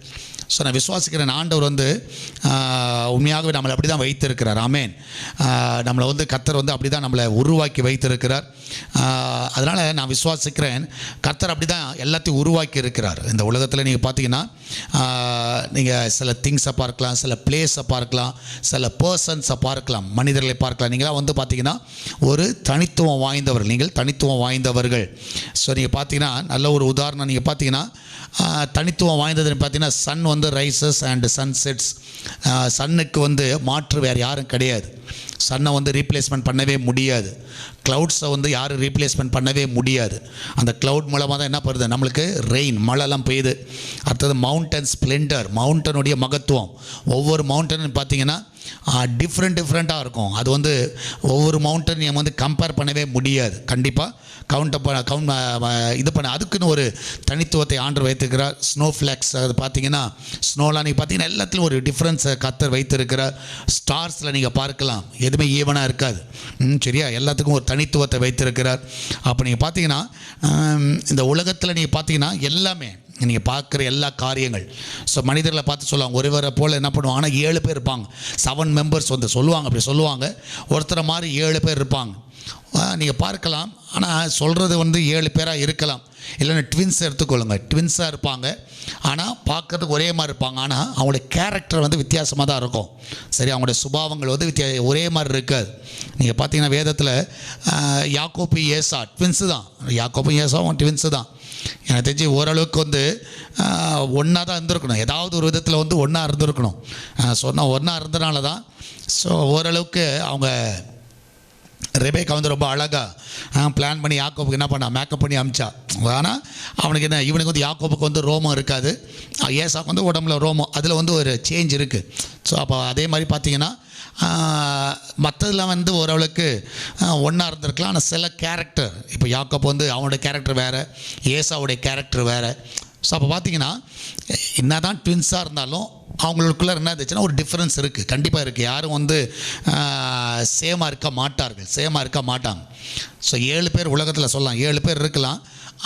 ஸோ நான் விசுவாசிக்கிறேன், ஆண்டவர் வந்து உண்மையாகவே நம்மளை அப்படி தான் வைத்திருக்கிறார். ஆமேன். நம்மளை வந்து கர்த்தர் வந்து அப்படி தான் நம்மளை உருவாக்கி வைத்திருக்கிறார். அதனால் நான் விசுவாசிக்கிறேன் கர்த்தர் அப்படி தான் எல்லாத்தையும் உருவாக்கி இருக்கிறார். இந்த உலகத்தில் நீங்கள் பார்த்தீங்கன்னா நீங்கள் சில திங்ஸை பார்க்கலாம், சில பிளேஸை பார்க்கலாம், சில பர்சன்ஸை பார்க்கலாம், மனிதர்களை பார்க்கலாம். நீங்களாம் வந்து பார்த்தீங்கன்னா ஒரு தனித்துவம் வாய்ந்தவர்கள். நீங்கள் தனித்துவம் வாய்ந்தவர்கள். ஸோ நீங்கள் பார்த்தீங்கன்னா நல்ல ஒரு உதாரணம் நீங்கள் பார்த்தீங்கன்னா தனித்துவம் வாய்ந்ததுன்னு பார்த்தீங்கன்னா சன் வந்து ரைசஸ் அண்ட் சன் செட்ஸ். சன்னுக்கு வந்து மாற்று வேறு யாரும் கிடையாது. சன்னை வந்து ரீப்ளேஸ்மெண்ட் பண்ணவே முடியாது. க்ளவுட்ஸை வந்து யாரும் ரீப்ளேஸ்மெண்ட் பண்ணவே முடியாது. அந்த க்ளவுட் மூலமாக தான் என்ன பண்ணுது? நம்மளுக்கு ரெயின், மழைலாம் பெய்யுது. அடுத்தது மவுண்டன் ஸ்ப்ளெண்டர், மவுண்டனுடைய மகத்துவம். ஒவ்வொரு மவுண்டனும் பார்த்தீங்கன்னா டிஃப்ரெண்ட்டாக இருக்கும். அது வந்து ஒவ்வொரு மவுண்டனையும் வந்து கம்பேர் பண்ணவே முடியாது. கண்டிப்பாக அதுக்குன்னு ஒரு தனித்துவத்தை ஆண்டவர் வைத்திருக்கிறார். ஸ்னோ ஃப்ளாக்ஸ், அது பார்த்தீங்கன்னா ஸ்னோலாம் நீங்கள் பார்த்தீங்கன்னா எல்லாத்துலையும் ஒரு டிஃப்ரென்ஸை கர்த்தர் வைத்திருக்கிறார். ஸ்டார்ஸில் நீங்கள் பார்க்கலாம், எதுவுமே ஈவனாக இருக்காது. சரியா? எல்லாத்துக்கும் ஒரு தனித்துவத்தை வைத்திருக்கிறார். அப்போ நீங்கள் பார்த்தீங்கன்னா இந்த உலகத்தில் நீங்கள் பார்த்தீங்கன்னா எல்லாமே நீங்கள் பார்க்குற எல்லா காரியங்கள். ஸோ மனிதர்களை பார்த்து சொல்லுவாங்க ஒருவரை போல் என்ன பண்ணுவாங்க, ஆனால் 7 பேர் இருப்பாங்க, 7 மெம்பர்ஸ் வந்து சொல்லுவாங்க. அப்படி சொல்லுவாங்க. ஒருத்தரை மாதிரி 7 பேர் இருப்பாங்க. நீங்கள் பார்க்கலாம். ஆனால் சொல்கிறது வந்து 7 பேராக இருக்கலாம். இல்லைன்னா ட்வின்ஸ் எடுத்துக்கொள்ளுங்க, ட்வின்ஸாக இருப்பாங்க. ஆனால் பார்க்குறதுக்கு ஒரே மாதிரி இருப்பாங்க. ஆனால் அவங்களுடைய கேரக்டர் வந்து வித்தியாசமாக தான் இருக்கும். சரி, அவங்களுடைய சுபாவங்கள் வந்து ஒரே மாதிரி இருக்காது. நீங்கள் பார்த்தீங்கன்னா வேதத்தில் யாக்கோப்பு ஏசா ட்வின்ஸு தான். யாக்கோப்பும் ஏசாவும் ட்வின்ஸு தான். எனக்கு தெரிஞ்சு ஓரளவுக்கு வந்து ஒன்றா தான் இருந்திருக்கணும். ஏதாவது ஒரு விதத்தில் வந்து ஒன்றா இருந்திருக்கணும். சொன்னால் ஒன்றா இருந்தனால தான் ஸோ ஓரளவுக்கு அவங்க ரெபேக்கா வந்து ரொம்ப அழகாக பிளான் பண்ணி யாக்கோபுக்கு என்ன பண்ணா, மேக்கப் பண்ணி அமிச்சா. ஆனால் அவனுக்கு என்ன, இவனுக்கு வந்து யாக்கோபுக்கு வந்து ரோமம் இருக்காது, ஏசாவுக்கு வந்து உடம்புல ரோமம், அதில் வந்து ஒரு சேஞ்ச் இருக்குது. ஸோ அப்போ அதே மாதிரி பார்த்தீங்கன்னா மற்றதில் வந்து ஓரளவுக்கு ஒன்றா இருந்திருக்கலாம். ஆனால் சில கேரக்டர், இப்போ யாக்கோபு வந்து அவனுடைய கேரக்டர் வேறு, ஏசாவுடைய கேரக்டர் வேறு. ஸோ அப்போ பார்த்தீங்கன்னா என்ன தான் ட்வின்ஸாக இருந்தாலும் அவங்களுக்குள்ளே என்ன இருந்துச்சுன்னா ஒரு டிஃப்ரென்ஸ் இருக்குது, கண்டிப்பாக இருக்குது. யாரும் வந்து சேமாக இருக்க மாட்டார்கள், சேமாக இருக்க மாட்டாங்க. ஸோ 7 பேர் உலகத்தில் சொல்லலாம், 7 பேர் இருக்கலாம்.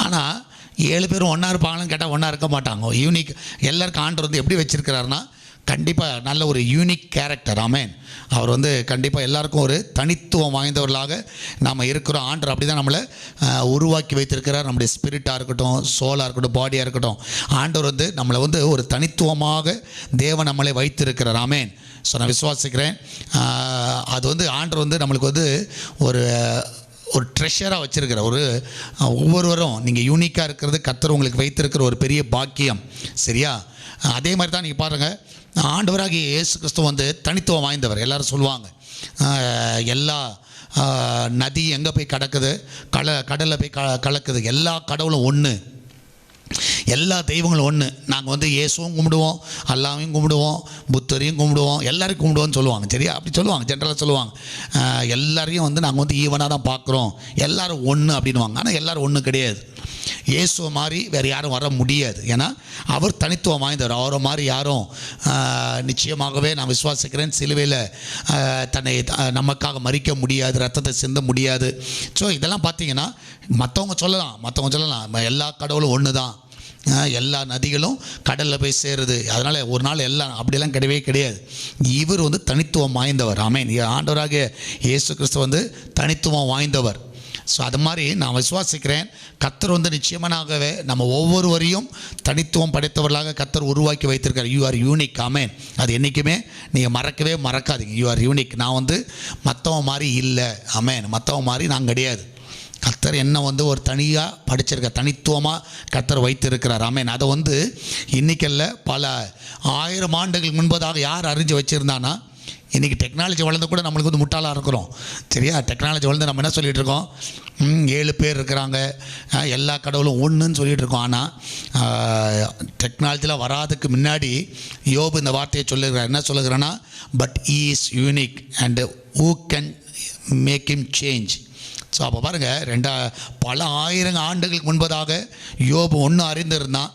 ஆனால் 7 பேரும் ஒன்றா இருப்பாங்களான்னு கேட்டால் ஒன்றா இருக்க மாட்டாங்க. யூனிக் எல்லாருக்கும் ஆண்டவர் வந்து எப்படி வச்சுருக்கிறாருன்னா கண்டிப்பாக நல்ல ஒரு யூனிக் கேரக்டர். ஆமென். அவர் வந்து கண்டிப்பாக எல்லாருக்கும் ஒரு தனித்துவம் வாய்ந்தவர்களாக நாம் இருக்கிறோம். ஆண்டவர் அப்படி தான் நம்மளை உருவாக்கி வைத்திருக்கிறார். நம்முடைய ஸ்பிரிட்டாக இருக்கட்டும், சோலாக இருக்கட்டும், பாடியாக இருக்கட்டும், ஆண்டவர் வந்து நம்மளை வந்து ஒரு தனித்துவமாக தேவன் நம்மளை வைத்திருக்கிறார். ஆமென். ஸோ நான் விசுவாசிக்கிறேன். அது வந்து ஆண்டவர் வந்து நம்மளுக்கு வந்து ஒரு ட்ரெஷராக வச்சுருக்கிற ஒவ்வொருவரும் நீங்கள் யூனிக்காக இருக்கிறது கர்த்தர் உங்களுக்கு வைத்திருக்கிற ஒரு பெரிய பாக்கியம். சரியா? அதே மாதிரி தான் நீங்கள் பாருங்கள், ஆண்டவராகிய இயேசு கிறிஸ்து வந்து தனித்துவம் வாய்ந்தவர். எல்லாரும் சொல்லுவாங்க எல்லா நதி எங்கே போய் கடக்குது, கடலில் போய் கலக்குது, எல்லா கடவுளும் ஒன்று, எல்லா தெய்வங்களும் ஒன்று. நாங்கள் வந்து இயேசுவும் கும்பிடுவோம், அல்லாவையும் கும்பிடுவோம், புத்தரையும் கும்பிடுவோம், எல்லாரையும் கும்பிடுவோம்னு சொல்லுவாங்க. சரியா? அப்படி சொல்லுவாங்க, ஜென்ரலாக சொல்லுவாங்க. எல்லாரையும் வந்து நாங்கள் வந்து ஈவனாக தான் பார்க்குறோம், எல்லோரும் ஒன்று அப்படின்வாங்க. ஆனால் எல்லோரும் ஒன்று கிடையாது. இயேசுவை மாதிரி வேறு யாரும் வர முடியாது. ஏன்னா அவர் தனித்துவம் வாய்ந்தவர். அவரை மாதிரி யாரும் நிச்சயமாகவே நான் விசுவாசிக்கிறேன் சிலுவையில் தன்னை நமக்காக மறிக்க முடியாது, ரத்தத்தை சிந்த முடியாது. ஸோ இதெல்லாம் பார்த்தீங்கன்னா மற்றவங்க சொல்லலாம் எல்லா கடவுளும் ஒன்று தான், எல்லா நதிகளும் கடலில் போய் சேருது, அதனால் ஒரு நாள் எல்லாம் அப்படியெல்லாம் கிடையவே கிடையாது. இவர் வந்து தனித்துவம் வாய்ந்தவர். ஆமென். ஆண்டவராகிய இயேசு கிறிஸ்து வந்து தனித்துவம் வாய்ந்தவர். ஸோ அது மாதிரி நான் விசுவாசிக்கிறேன். கர்த்தர் வந்து நிச்சயமாகவே நம்ம ஒவ்வொருவரையும் தனித்துவம் படைத்தவர்களாக கர்த்தர் உருவாக்கி வைத்திருக்கார். You are unique. ஆமென். அது என்றைக்குமே நீங்கள் மறக்காதீங்க. You are unique. நான் வந்து மற்றவன் மாதிரி இல்லை. ஆமென். மற்றவன் மாதிரி நான் கிடையாது. கர்த்தர் என்ன வந்து ஒரு தனியாக படிச்சிருக்க, தனித்துவமாக கர்த்தர் வைத்திருக்கிறார். ஆமென். அதை வந்து இன்றைக்கல்ல பல 1000 ஆண்டுகள் முன்பதாக யார் அறிஞ்சு வச்சுருந்தானா, இன்றைக்கி டெக்னாலஜி வளர்ந்து கூட நம்மளுக்கு வந்து முட்டாளாக இருக்கிறோம். சரியா? டெக்னாலஜி வளர்ந்து நம்ம என்ன சொல்லிகிட்டு இருக்கோம், 7 பேர் இருக்கிறாங்க, எல்லா கடவுளும் ஒன்றுன்னு சொல்லிகிட்டு இருக்கோம். ஆனால் டெக்னாலஜியில் வராதுக்கு முன்னாடி யோபு இந்த வார்த்தையை சொல்லுகிறார். என்ன சொல்லுகிறான்னா, but he is unique and who can make him change. So அப்போ பாருங்கள், பல 1000 ஆண்டுகளுக்கு முன்பதாக யோபு ஒன்று அறிந்திருந்தான்.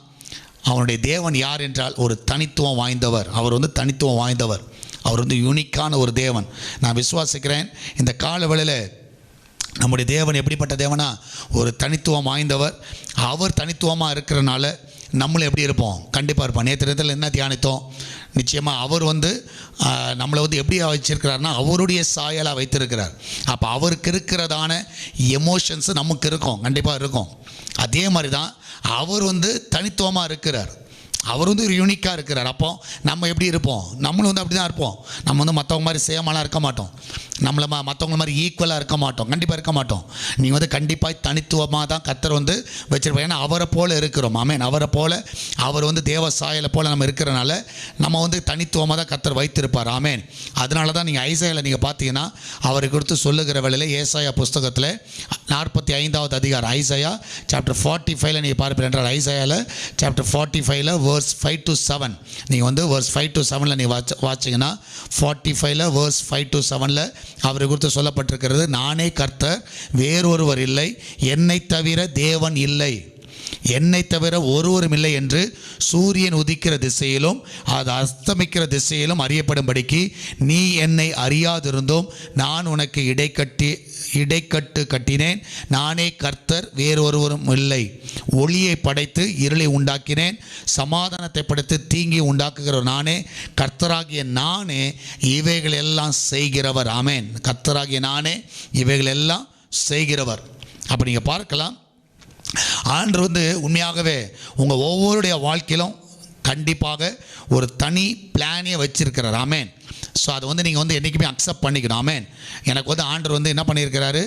அவனுடைய தேவன் யார் என்றால் ஒரு தனித்துவம் வாய்ந்தவர். அவர் வந்து தனித்துவம் வாய்ந்தவர். அவர் வந்து யூனிக்கான ஒரு தேவன். நான் விசுவாசிக்கிறேன் இந்த காலவேளையில் நம்முடைய தேவன் எப்படிப்பட்ட தேவனா, ஒரு தனித்துவம் வாய்ந்தவர். அவர் தனித்துவமாக இருக்கிறனால நம்மளும் எப்படி இருப்போம், கண்டிப்பாக இருப்போம். நேற்று நேரத்தில் என்ன தியானித்தோம், நிச்சயமாக அவர் வந்து நம்மளை வந்து எப்படி வச்சிருக்கிறாருன்னா அவருடைய சாயலாக வைத்திருக்கிறார். அப்போ அவருக்கு இருக்கிறதான எமோஷன்ஸு நமக்கு இருக்கும், கண்டிப்பாக இருக்கும். அதே மாதிரி தான் அவர் வந்து தனித்துவமாக இருக்கிறார். அவர் வந்து ஒரு யூனிக்காக இருக்கிறார். அப்போ நம்ம எப்படி இருப்போம், நம்மளும் வந்து அப்படி தான் இருப்போம். நம்ம வந்து மற்றவங்க மாதிரி சேமாலாம் இருக்க மாட்டோம், நம்மளை மற்றவங்க மாதிரி ஈக்குவலாக இருக்க மாட்டோம், கண்டிப்பாக இருக்க மாட்டோம். நீங்கள் வந்து கண்டிப்பாக தனித்துவமாக தான் கர்த்தர் வந்து வச்சிருப்போம். ஏன்னா அவரை போல் இருக்கிறோம். ஆமென். அவரை போல், அவர் வந்து தேவ சாயலை போல் நம்ம இருக்கிறனால நம்ம வந்து தனித்துவமாக தான் கர்த்தர் வைத்திருப்பார். ஆமென். அதனால தான் நீங்கள் ஐசாயாவில் நீங்கள் பார்த்தீங்கன்னா அவரை குறித்து சொல்லுகிற வேளையில் ஏசாயா புஸ்தகத்தில் 45வது அதிகாரம், ஐசாயா சாப்டர் 45 நீங்கள் பார்ப்பீர்கள் என்றால், ஐசாயாவில் சாப்டர் 45 verse 5 to 7 நீங்கள் வந்து verse 5 to 7 நீங்கள் வாட்சிங்கன்னா 45 verse 5 to 7 அவரை குறித்து சொல்லப்பட்டிருக்கிறது, நானே கர்த்தர், வேறொருவர் இல்லை, என்னை தவிர தேவன் இல்லை, என்னை தவிர ஒருவரும் இல்லை என்று சூரியன் உதிக்கிற திசையிலும் அது அஸ்தமிக்கிற திசையிலும் அறியப்படும்படிக்கு நீ என்னை அறியாதிருந்தும் நான் உனக்கு இடைக்கட்டு கட்டினேன். நானே கர்த்தர், வேறொருவரும் இல்லை. ஒளியை படைத்து இருளை உண்டாக்கினேன், சமாதானத்தை படைத்து தீங்கி உண்டாக்குகிறவர் நானே, கர்த்தராகிய நானே இவைகளெல்லாம் செய்கிறவர். ஆமென். கர்த்தராகிய நானே இவைகளெல்லாம் செய்கிறவர். அப்போ நீங்கள் பார்க்கலாம், ஆண்டவர் வந்து உண்மையாகவே உங்கள் ஒவ்வொருடைய வாழ்க்கையிலும் கண்டிப்பாக ஒரு தனி பிளானே வச்சிருக்கிறார். ஆமென். ஸோ அதை வந்து நீங்கள் வந்து என்றைக்குமே அக்செப்ட் பண்ணிக்கணும். ஆமென். எனக்கு வந்து ஆண்டவர் வந்து என்ன பண்ணியிருக்கிறாரு,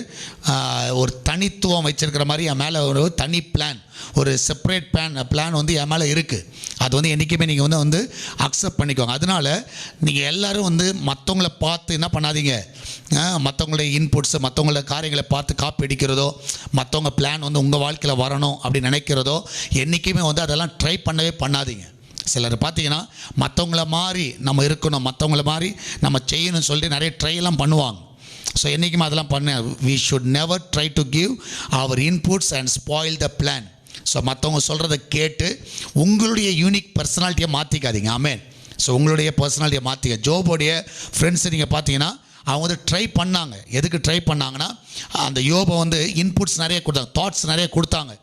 ஒரு தனித்துவம் வச்சிருக்கிற மாதிரி என் மேலே ஒரு தனி பிளான், ஒரு செப்பரேட் பிளான் வந்து என் மேலே இருக்குது. அது வந்து என்றைக்குமே நீங்கள் வந்து அக்செப்ட் பண்ணிக்கோங்க. அதனால் நீங்கள் எல்லோரும் வந்து மற்றவங்கள பார்த்து என்ன பண்ணாதீங்க, மற்றவங்களுடைய இன்புட்ஸு மற்றவங்கள காரியங்களை பார்த்து காப்பி அடிக்கிறதோ, மற்றவங்க பிளான் வந்து உங்கள் வாழ்க்கையில் வரணும் அப்படி நினைக்கிறதோ என்றைக்குமே வந்து அதெல்லாம் ட்ரை பண்ணவே பண்ணாதீங்க. சிலர் பார்த்தீங்கன்னா மற்றவங்கள மாதிரி நம்ம இருக்கணும், மற்றவங்கள மாதிரி நம்ம செய்யணும்னு சொல்லிட்டு நிறைய ட்ரையெல்லாம் பண்ணுவாங்க. ஸோ என்றைக்குமே அதெல்லாம் we should never try to give our inputs and spoil the plan. So மற்றவங்க சொல்கிறத கேட்டு உங்களுடைய யூனிக் பர்சனாலிட்டியை மாற்றிக்காதீங்க. ஆமென். ஸோ உங்களுடைய பர்சனாலிட்டியை மாற்றிக்க. ஜோபோடைய ஃப்ரெண்ட்ஸை நீங்கள் பார்த்தீங்கன்னா அவங்க வந்து ட்ரை பண்ணாங்க. எதுக்கு ட்ரை பண்ணாங்கன்னா, அந்த யோபை வந்து இன்புட்ஸ் நிறைய கொடுத்தாங்க, தாட்ஸ் நிறைய கொடுத்தாங்க.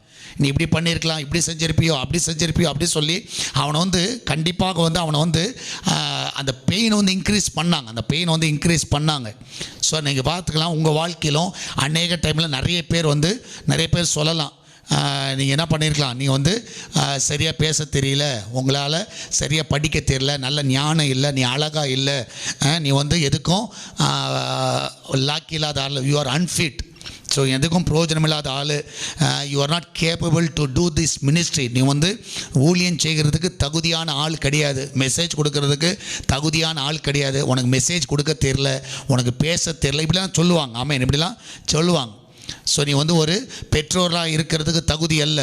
நீ இப்படி பண்ணியிருக்கலாம், இப்படி செஞ்சிருப்பியோ, அப்படி சொல்லி அவனை வந்து கண்டிப்பாக வந்து அவனை வந்து அந்த பெயினை வந்து இன்க்ரீஸ் பண்ணாங்க. ஸோ நீங்கள் பார்த்துக்கலாம், உங்கள் வாழ்க்கையிலும் அநேக டைமில் நிறைய பேர் சொல்லலாம், நீங்கள் என்ன பண்ணியிருக்கலாம், நீ வந்து சரியாக பேச தெரியல, உங்களால் சரியாக படிக்க தெரியல, நல்ல ஞானம் இல்லை, நீ அழகாக இல்லை, நீ வந்து எதுக்கும் லாக்கி இல்லாத ஆள், யூ ஆர் அன்ஃபிட். ஸோ எதுக்கும் பிரயோஜனம் இல்லாத ஆள், you are not capable to do this ministry. நீ வந்து ஊழியம் செய்கிறதுக்கு தகுதியான ஆள் கிடையாது, மெசேஜ் கொடுக்கறதுக்கு தகுதியான ஆள் கிடையாது, உனக்கு மெசேஜ் கொடுக்க தெரியல, உனக்கு பேச தெரியல, இப்படிலாம் சொல்லுவாங்க. ஆமென். இப்படிலாம் சொல்லுவாங்க. ஸோ நீ வந்து ஒரு பெற்றோராக இருக்கிறதுக்கு தகுதி அல்ல,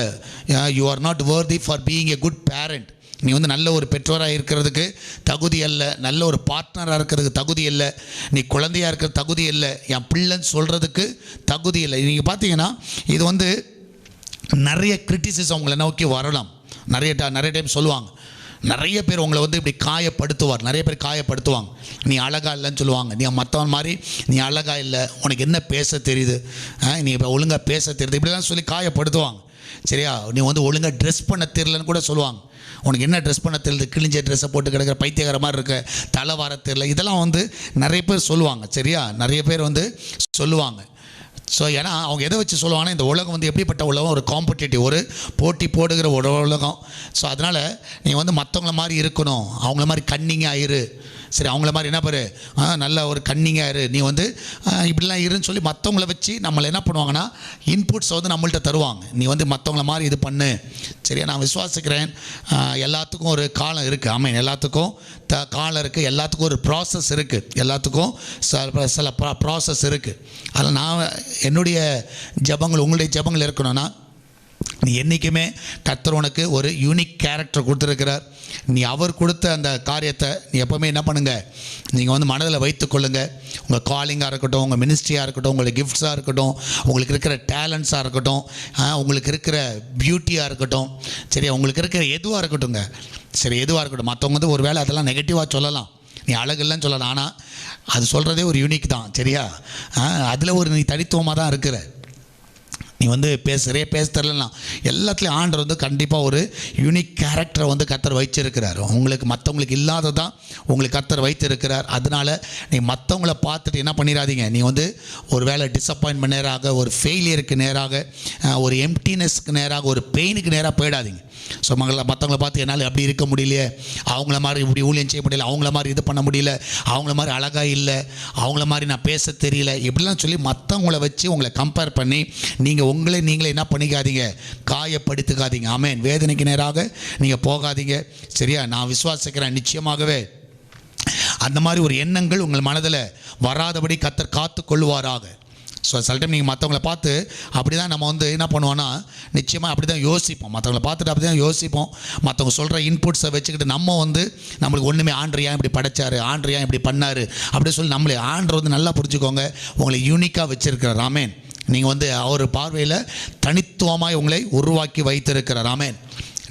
you are not worthy for being a good parent. நீ வந்து நல்ல ஒரு பெற்றோராக இருக்கிறதுக்கு தகுதி அல்ல, நல்ல ஒரு பார்ட்னராக இருக்கிறதுக்கு தகுதி இல்லை, நீ குழந்தையாக இருக்கிற தகுதி இல்லை, என் பிள்ளைன்னு சொல்கிறதுக்கு தகுதி இல்லை. நீங்கள் பார்த்தீங்கன்னா இது வந்து நிறைய கிரிட்டிசிசம் உங்களை நோக்கி வரலாம். நிறைய டைம் சொல்லுவாங்க, நிறைய பேர் உங்களை வந்து இப்படி நிறைய பேர் காயப்படுத்துவாங்க. நீ அழகா இல்லைன்னு சொல்லுவாங்க, நீ மற்றவன் மாதிரி நீ அழகா இல்லை, உனக்கு என்ன பேச தெரியுது, நீ இப்போ ஒழுங்காக பேச தெரியுது, இப்படிலாம் சொல்லி காயப்படுத்துவாங்க. சரியா? நீ வந்து ஒழுங்காக ட்ரெஸ் பண்ண தெரியலன்னு கூட சொல்லுவாங்க. உனக்கு என்ன ட்ரெஸ் பண்ண தெரியல, கிழிஞ்ச ட்ரெஸ்ஸை போட்டு கிடக்கிற பைத்தியக்கார மாதிரி இருக்க, தலை வார தெரியல, இதெல்லாம் வந்து நிறைய பேர் சொல்லுவாங்க. சரியா? நிறைய பேர் வந்து சொல்லுவாங்க. ஸோ ஏன்னா அவங்க எதை வச்சு சொல்லுவாங்கன்னா, இந்த உலகம் வந்து எப்படிப்பட்ட உலகம், ஒரு காம்படிட்டிவ், ஒரு போட்டி போடுகிற ஒரு உலகம். ஸோ அதனால் நீ வந்து மற்றவங்கள மாதிரி இருக்கணும், அவங்கள மாதிரி கன்னிங்காக இரு. சரி, அவங்கள மாதிரி என்ன பாரு, நல்ல ஒரு கன்னிங்காக இரு, நீ வந்து இப்படிலாம் இருன்னு சொல்லி மற்றவங்கள வச்சு நம்மளை என்ன பண்ணுவாங்கன்னா இன்புட்ஸை வந்து நம்மள்கிட்ட தருவாங்க. நீ வந்து மற்றவங்கள மாதிரி இது பண்ணு. சரியா? நான் விசுவாசிக்கிறேன், எல்லாத்துக்கும் ஒரு காலம் இருக்குது. ஆமாம், எல்லாத்துக்கும் காலம் இருக்குது, எல்லாத்துக்கும் ஒரு ப்ராசஸ் இருக்குது, எல்லாத்துக்கும் சில ப்ராசஸ் இருக்குது. அதில் நான் என்னுடைய ஜபங்கள் உங்களுடைய ஜபங்கள் இருக்கணும்னா, நீ என்றைக்குமே கர்த்தர் உனக்கு ஒரு யூனிக் கேரக்டர் கொடுத்துருக்கிறார். நீ அவர் கொடுத்த அந்த காரியத்தை நீ எப்போவுமே என்ன பண்ணுங்கள், நீங்கள் வந்து மனதில் வைத்துக்கொள்ளுங்க. உங்கள் காலிங்காக இருக்கட்டும், உங்கள் மினிஸ்ட்ரியாக இருக்கட்டும், உங்களுடைய கிஃப்ட்ஸாக இருக்கட்டும், உங்களுக்கு இருக்கிற டேலண்ட்ஸாக இருக்கட்டும், உங்களுக்கு இருக்கிற பியூட்டியாக இருக்கட்டும், சரியா, உங்களுக்கு இருக்கிற எதுவாக இருக்கட்டும்ங்க. சரி, எதுவாக இருக்கட்டும். மற்றவங்க வந்து ஒரு வேளை அதெல்லாம் நெகட்டிவாக சொல்லலாம், நீ அழகில்லைன்னு சொல்லலாம், ஆனால் அது சொல்கிறதே ஒரு யூனிக் தான். சரியா? அதில் ஒரு நீ தனித்துவமாக தான் இருக்கிற. நீ வந்து பேச தரலன்னா எல்லாத்துலேயும் ஆண்டவர் வந்து கண்டிப்பாக ஒரு யூனிக் கேரக்டரை வந்து கர்த்தர் வைச்சிருக்கிறார். உங்களுக்கு மற்றவங்களுக்கு இல்லாததான் உங்களுக்கு கர்த்தர் வைத்திருக்கிறார். அதனால் நீ மற்றவங்கள பார்த்துட்டு என்ன பண்ணிடாதீங்க, நீ வந்து ஒரு வேளை டிசப்பாயின்மெண்ட் நேராக, ஒரு ஃபெயிலியருக்கு நேராக, ஒரு எம்டினஸ்க்கு நேராக, ஒரு பெயினுக்கு நேராக போயிடாதீங்க. ஸோ மற்றவங்கள பார்த்து என்னால் அப்படி இருக்க முடியலையே, அவங்கள மாதிரி இப்படி ஊழியம் செய்ய முடியல, அவங்கள மாதிரி இது பண்ண முடியல, அவங்கள மாதிரி அழகாக இல்லை, அவங்கள மாதிரி நான் பேச தெரியல, இப்படிலாம் சொல்லி மற்றவங்கள வச்சு உங்களை கம்பேர் பண்ணி நீங்களே என்ன பண்ணிக்காதீங்க, காயப்படுத்திக்காதீங்க. ஆமென். வேதனைக்கு நேராக நீங்கள் போகாதீங்க. சரியா? நான் விசுவாசிக்கிறேன், நிச்சயமாகவே அந்த மாதிரி ஒரு எண்ணங்கள் உங்கள் மனதில் வராதபடி கர்த்தர் காத்து கொள்வாராக. ஸோ சில டைம் நீங்கள் மற்றவங்கள பார்த்து அப்படி தான் நம்ம வந்து என்ன பண்ணுவோன்னா, நிச்சயமாக அப்படி தான் யோசிப்போம், மற்றவங்கள பார்த்துட்டு அப்படி தான் யோசிப்போம். மற்றவங்க சொல்கிற இன்புட்ஸை வச்சுக்கிட்டு நம்ம வந்து நம்மளுக்கு ஒன்றுமே ஆண்டவர் ஏன் இப்படி படைச்சார், ஆண்டவர் ஏன் இப்படி பண்ணார் அப்படி சொல்லி நம்மளே ஆண்டவர் வந்து நல்லா புரிஞ்சுக்கோங்க, உங்களை யூனிக்காக வச்சுருக்கிறார். ஆமென். நீங்கள் வந்து அவர் பார்வையில் தனித்துவமாக உங்களை உருவாக்கி வைத்திருக்கிறார். ஆமென்.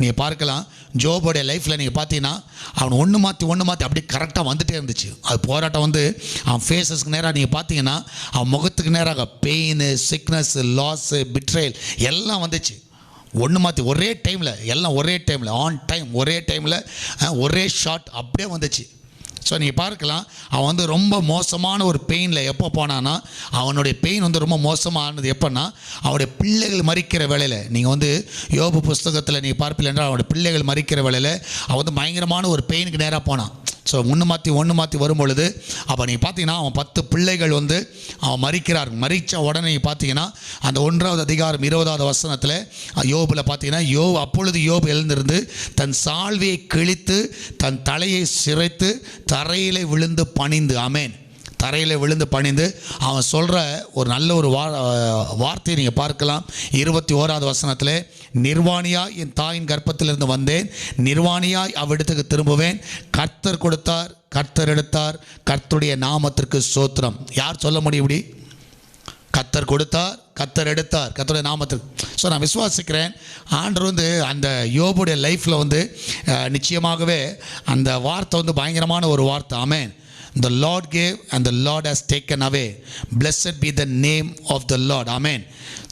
நீங்கள் பார்க்கலாம், ஜோபோடைய லைஃப்பில் நீங்கள் பார்த்தீங்கன்னா அவன் ஒன்று மாற்றி அப்படியே கரெக்டாக வந்துகிட்டே இருந்துச்சு. அது போராட்டம் வந்து அவன் ஃபேஸஸ்க்கு நேராக நீங்கள் பார்த்தீங்கன்னா அவன் முகத்துக்கு நேராக பெயின், சிக்னஸ், லாஸு, பிட்ரேல் எல்லாம் வந்துச்சு. ஒன்று மாற்றி ஒரே டைமில், எல்லாம் ஒரே டைமில், ஆன் டைம், ஒரே டைமில், ஒரே ஷாட் அப்படியே வந்துச்சு. ஸோ நீங்கள் பார்க்கலாம், அவன் வந்து ரொம்ப மோசமான ஒரு பெயினில் எப்போ போனான்னா, அவனுடைய பெயின் வந்து ரொம்ப மோசமானது எப்போன்னா, அவனுடைய பிள்ளைகள் மறிக்கிற வேளையில். நீங்கள் வந்து யோபு புஸ்தகத்தில் நீங்கள் பார்ப்பீங்க என்றால், அவனுடைய பிள்ளைகள் மறிக்கிற வேளையில் அவன் வந்து பயங்கரமான ஒரு பெயினுக்கு நேராக போனான். ஸோ ஒன்று மாற்றி வரும் பொழுது அப்போ நீங்கள் பார்த்தீங்கன்னா அவன் 10 பிள்ளைகள் வந்து அவன் மறிக்கிறார். மறித்த உடனே நீங்கள் பார்த்தீங்கன்னா அந்த 1வது அதிகாரம் 20வது வசனத்தில் யோபில் பார்த்தீங்கன்னா, அப்பொழுது யோபு எழுந்திருந்து தன் சால்வையை கிழித்து தன் தலையை சிரைத்து தரையிலே விழுந்து பணிந்து, ஆமேன், தரையில் விழுந்து பணிந்து அவன் சொல்கிற ஒரு நல்ல ஒரு வார்த்தையை நீங்கள் பார்க்கலாம். 21வது வசனத்தில், நிர்வாணியாய் என் தாயின் கர்ப்பத்திலிருந்து வந்தேன், நிர்வாணியாய் அவ்விடத்துக்கு திரும்புவேன், கர்த்தர் கொடுத்தார், கர்த்தர் எடுத்தார், கர்த்தருடைய நாமத்திற்கு ஸ்தோத்திரம். யார் சொல்ல முடியும் இப்படி? கர்த்தர் கொடுத்தார், கர்த்தர் எடுத்தார், கர்த்தருடைய நாமத்திற்கு. ஸோ நான் விசுவாசிக்கிறேன், ஆண்டவர் வந்து அந்த யோபுடைய லைஃப்பில் வந்து நிச்சயமாகவே அந்த வார்த்தை வந்து பயங்கரமான ஒரு வார்த்தை. ஆமென். The Lord gave and the Lord has taken away. Blessed be the name of the Lord. Amen.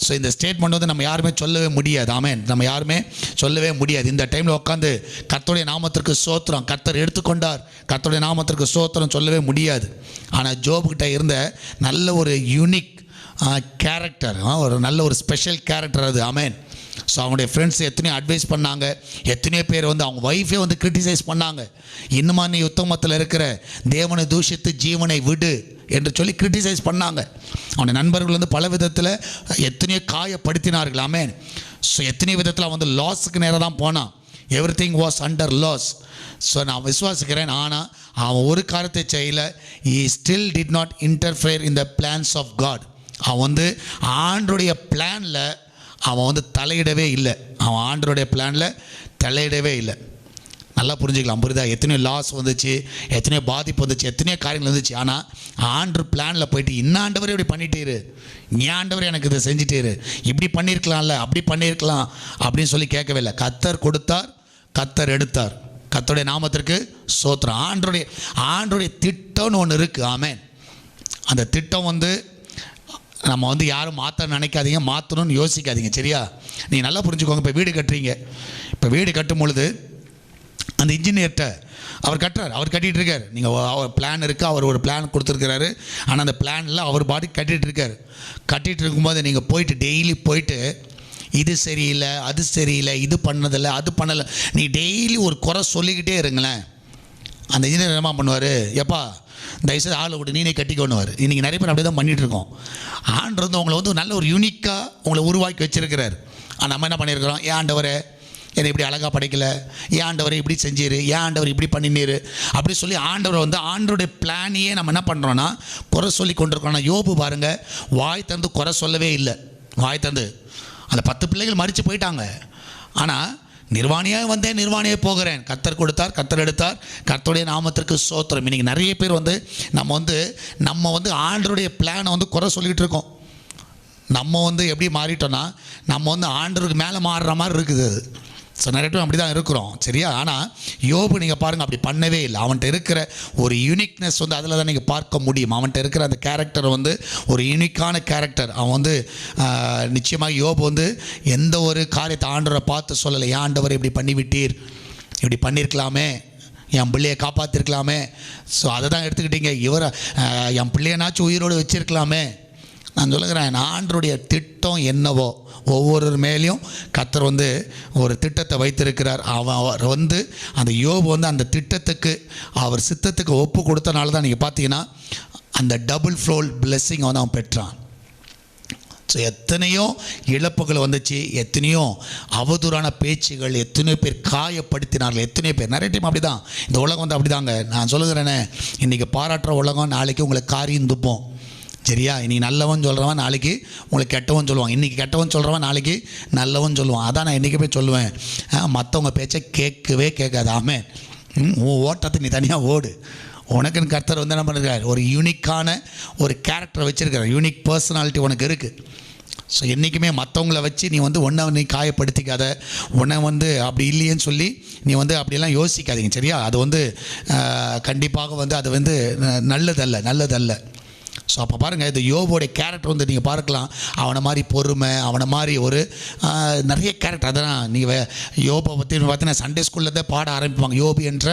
So இந்த ஸ்டேட்மெண்ட் வந்து நம்ம யாருமே சொல்லவே முடியாது. ஆமென். நம்ம யாருமே சொல்லவே முடியாது. இந்த டைமில் உட்காந்து கர்த்தருடைய நாமத்திற்கு ஸ்தோத்திரம், கர்த்தர் எடுத்துக்கொண்டார், கர்த்தருடைய நாமத்திற்கு ஸ்தோத்திரம் சொல்லவே முடியாது. ஆனால் ஜோபுக்கிட்ட இருந்த நல்ல ஒரு யூனிக் கேரக்டர், ஒரு நல்ல ஒரு ஸ்பெஷல் கேரக்டர் அது. ஆமென். ஸோ அவனுடைய ஃப்ரெண்ட்ஸ் எத்தனையோ அட்வைஸ் பண்ணாங்க, எத்தனையோ பேர் வந்து அவங்க ஒய்ஃபே வந்து கிரிட்டிசைஸ் பண்ணாங்க. இன்னுமா நீ உத்தமத்தில் இருக்கிற, தேவனை தூஷித்து ஜீவனை விடு என்று சொல்லி கிரிட்டிசைஸ் பண்ணாங்க. அவனுடைய நண்பர்கள் வந்து பல விதத்தில் எத்தனையோ காயப்படுத்தினார்கள். ஆமென். ஸோ எத்தனையோ விதத்தில் அவன் வந்து லாஸுக்கு நேராக தான் போனான். Everything was under laws. So நான் விசுவாசிக்கிறேன், ஆனால் அவன் ஒரு காரியத்தை செய்யல. he still did not interfere in the plans of God. அவன் வந்து ஆண்டருடைய பிளானில் அவன் வந்து தலையிடவே இல்லை. அவன் ஆண்டருடைய பிளானில் தலையிடவே இல்லை. நல்லா புரிஞ்சுக்கலாம், புரியுதா? எத்தனையோ லாஸ் வந்துச்சு, எத்தனையோ பாதிப்பு வந்துச்சு, எத்தனையோ காரியங்கள் வந்துச்சு. ஆனால் ஆண்டர் பிளானில் போயிட்டு, இன்னாண்டவர் இப்படி பண்ணிட்டேரு, ஆண்டவர் எனக்கு இதை செஞ்சுட்டேரு, இப்படி பண்ணியிருக்கலாம்ல, அப்படி பண்ணியிருக்கலாம் அப்படின்னு சொல்லி கேட்கவே இல்லை. கர்த்தர் கொடுத்தார், கர்த்தர் எடுத்தார், கர்த்தருடைய நாமத்திற்கு ஸ்தோத்திரம். ஆண்டருடைய திட்டம்னு ஒன்று இருக்குது. ஆமென். அந்த திட்டம் வந்து நம்ம வந்து யாரும் மாற்ற நினைக்காதீங்க, மாற்றணும்னு யோசிக்காதீங்க, சரியா? நீங்கள் நல்லா புரிஞ்சுக்கோங்க. இப்போ வீடு கட்டுறீங்க. இப்போ வீடு கட்டும் பொழுது அந்த இன்ஜினியர்கிட்ட அவர் கட்டிகிட்டு இருக்கார். நீங்கள் அவர் பிளான் இருக்குது, அவர் ஒரு பிளான் கொடுத்துருக்கிறாரு. ஆனால் அந்த பிளானில் அவர் பாடி கட்டிகிட்டு இருக்கார். கட்டிகிட்டு இருக்கும்போது நீங்கள் போயிட்டு டெய்லி போயிட்டு, இது சரியில்லை, அது சரியில்லை, இது பண்ணதில்லை, அது பண்ணலை, நீ டெய்லி ஒரு குறை சொல்லிக்கிட்டே இருங்களேன். அந்த இன்ஜினியர் என்ன பண்ணுவார்? எப்பா தயவுசெய்து ஆளை விட்டு நீனே கட்டிக்கொண்டுவார். இன்றைக்கி நிறைய பேர் அப்படியே தான் பண்ணிகிட்ருக்கோம். ஆண்டவர் வந்து உங்களை வந்து நல்ல ஒரு யூனிக்காக உங்களை உருவாக்கி வச்சுருக்கிறார். ஆனால் நம்ம என்ன பண்ணியிருக்கிறோம்? ஏன் ஆண்டவரே என்னை இப்படி அழகாக படைக்கலை, ஏன் ஆண்டவரை இப்படி செஞ்சிரு, ஏன் ஆண்டவர் இப்படி பண்ணினீர் அப்படி சொல்லி ஆண்டவரை வந்து ஆண்டவருடைய பிளானையே நம்ம என்ன பண்ணுறோன்னா குறை சொல்லி கொண்டிருக்கோம். யோபு பாருங்கள், வாய் தந்து குறை சொல்லவே இல்லை. வாய் தந்து அந்த 10 பிள்ளைகள் மறித்து போயிட்டாங்க. ஆனால் நிர்வாணியாக வந்தேன், நிர்வாணியாக போகிறேன், கர்த்தர் கொடுத்தார், கர்த்தர் எடுத்தார், கர்த்தருடைய நாமத்திற்கு ஸ்தோத்திரம். இன்றைக்கி நிறைய பேர் வந்து நம்ம வந்து ஆண்டருடைய பிளானை வந்து குறை சொல்லிகிட்டு இருக்கோம். நம்ம வந்து எப்படி மாறிட்டோன்னா, நம்ம வந்து ஆண்டருக்கு மேலே மாறுற மாதிரி இருக்குது. ஸோ நிறைய பேர் அப்படி தான் இருக்கிறோம், சரியா? ஆனால் யோபு நீங்கள் பாருங்கள், அப்படி பண்ணவே இல்லை. அவன்கிட்ட இருக்கிற ஒரு யூனிக்னஸ் வந்து அதில் தான் நீங்கள் பார்க்க முடியும். அவன்கிட்ட இருக்கிற அந்த கேரக்டர் வந்து ஒரு யூனிக்கான கேரக்டர். அவன் வந்து நிச்சயமாக யோபு வந்து எந்த ஒரு காரியத்தை ஆண்டவரை பார்த்து சொல்லலை, ஏன் ஆண்டவர் இப்படி பண்ணிவிட்டீர், இப்படி பண்ணியிருக்கலாமே, என் பிள்ளையை காப்பாற்றிருக்கலாமே, ஸோ அதை தான் எடுத்துக்கிட்டீங்க, இவரை என் பிள்ளையனாச்சும் உயிரோடு வச்சுருக்கலாமே. நான் சொல்லுகிறேன், ஆண்டருடைய திட்டம் என்னவோ ஒவ்வொரு மேலேயும் கர்த்தர் வந்து ஒரு திட்டத்தை வைத்திருக்கிறார். அவர் வந்து அந்த யோபு வந்து அந்த திட்டத்துக்கு, அவர் சித்தத்துக்கு ஒப்பு கொடுத்தனால தான் நீங்கள் பார்த்தீங்கன்னா அந்த டபுள் ஃப்ளோல் பிளெஸ்ஸிங் வந்து அவன் பெற்றான். ஸோ எத்தனையோ இழப்புகள் வந்துச்சு, எத்தனையோ அவதூறான பேச்சுகள், எத்தனையோ பேர் காயப்படுத்தினார்கள், எத்தனையோ பேர். நிறைய டைம் அப்படி தான் இந்த உலகம் வந்து அப்படி தாங்க. நான் சொல்லுகிறேனே, இன்றைக்கி பாராட்டுற உலகம், நாளைக்கு உங்களை காரியம் துப்போம், சரியா? இன்றைக்கி நல்லவன் சொல்கிறவன் நாளைக்கு உங்களுக்கு கெட்டவன் சொல்லுவான். இன்றைக்கி கெட்டவன் சொல்கிறவன் நாளைக்கு நல்லவன் சொல்லுவான். அதான் நான் இன்றைக்கி போய் சொல்லுவேன், மற்றவங்க பேச்சை கேட்கவே கேட்காதாமே, உன் ஓட்டத்தை நீ தனியாக ஓடு. உனக்குன்னு கர்த்தர் வந்து என்ன பண்ணிருக்கார்? ஒரு யூனிக்கான ஒரு கேரக்டரை வச்சுருக்கார், யூனிக் பர்சனாலிட்டி உனக்கு இருக்குது. ஸோ என்றைக்குமே மற்றவங்கள வச்சு நீ வந்து ஒன்றை நீ காயப்படுத்திக்காத, உன்னை வந்து அப்படி இல்லையேன்னு சொல்லி நீ வந்து அப்படியெல்லாம் யோசிக்காதீங்க, சரியா? அது வந்து கண்டிப்பாக வந்து அது வந்து நல்லதல்ல. ஸோ அப்போ பாருங்கள், இந்த யோபோடைய கேரக்டர் வந்து நீங்கள் பார்க்கலாம். அவனை மாதிரி பொறுமை, அவனை மாதிரி ஒரு நிறைய கேரக்டர். அதெல்லாம் நீங்கள் யோபை பற்றி பார்த்தீங்கன்னா சண்டே ஸ்கூலில் தான் பாட ஆரம்பிப்பாங்க. யோபு என்ற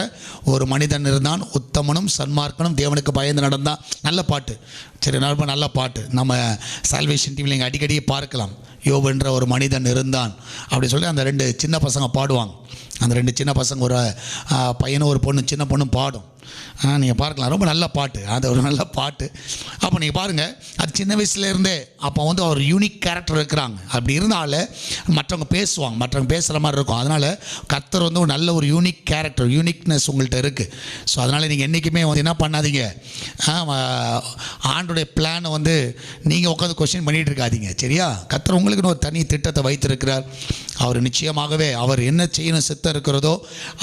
ஒரு மனிதன் இருந்தான், உத்தமனும் சன்மார்க்கனும், தேவனுக்கு பயந்து நடந்தான். நல்ல பாட்டு, சரி, நல்ல பாட்டு. நம்ம சால்வேஷன் டிவியில் நீங்கள் அடிக்கடி பார்க்கலாம். யோபு என்ற ஒரு மனிதன் இருந்தான் அப்படி சொல்லி அந்த 2 சின்ன பசங்க பாடுவாங்க. அந்த 2 சின்ன பசங்க, ஒரு பையனும் ஒரு பொண்ணு, சின்ன பொண்ணும் பாடும். நீங்கள் பார்க்கலாம், ரொம்ப நல்ல பாட்டு, அது ஒரு நல்ல பாட்டு. அப்போ நீங்கள் பாருங்கள், அது சின்ன வயசுலேருந்தே அப்போ வந்து ஒரு யூனிக் கேரக்டர் இருக்கிறாங்க. அப்படி இருந்தால மற்றவங்க பேசுவாங்க, மற்றவங்க பேசுகிற மாதிரி இருக்கும். அதனால் கர்த்தர் வந்து ஒரு நல்ல ஒரு யூனிக் கேரக்டர், யூனிக்னஸ் உங்கள்கிட்ட இருக்குது. ஸோ அதனால் நீங்கள் என்றைக்குமே வந்து என்ன பண்ணாதீங்க, ஆண்டோடைய பிளானை வந்து நீங்கள் உட்காந்து கொஸ்டின் பண்ணிகிட்டு இருக்காதீங்க. சரியா? கர்த்தர் உங்களுக்குன்னு ஒரு தனி திட்டத்தை வைத்திருக்கிறார். அவர் நிச்சயமாகவே அவர் என்ன செய்யணும் சித்தம் இருக்கிறதோ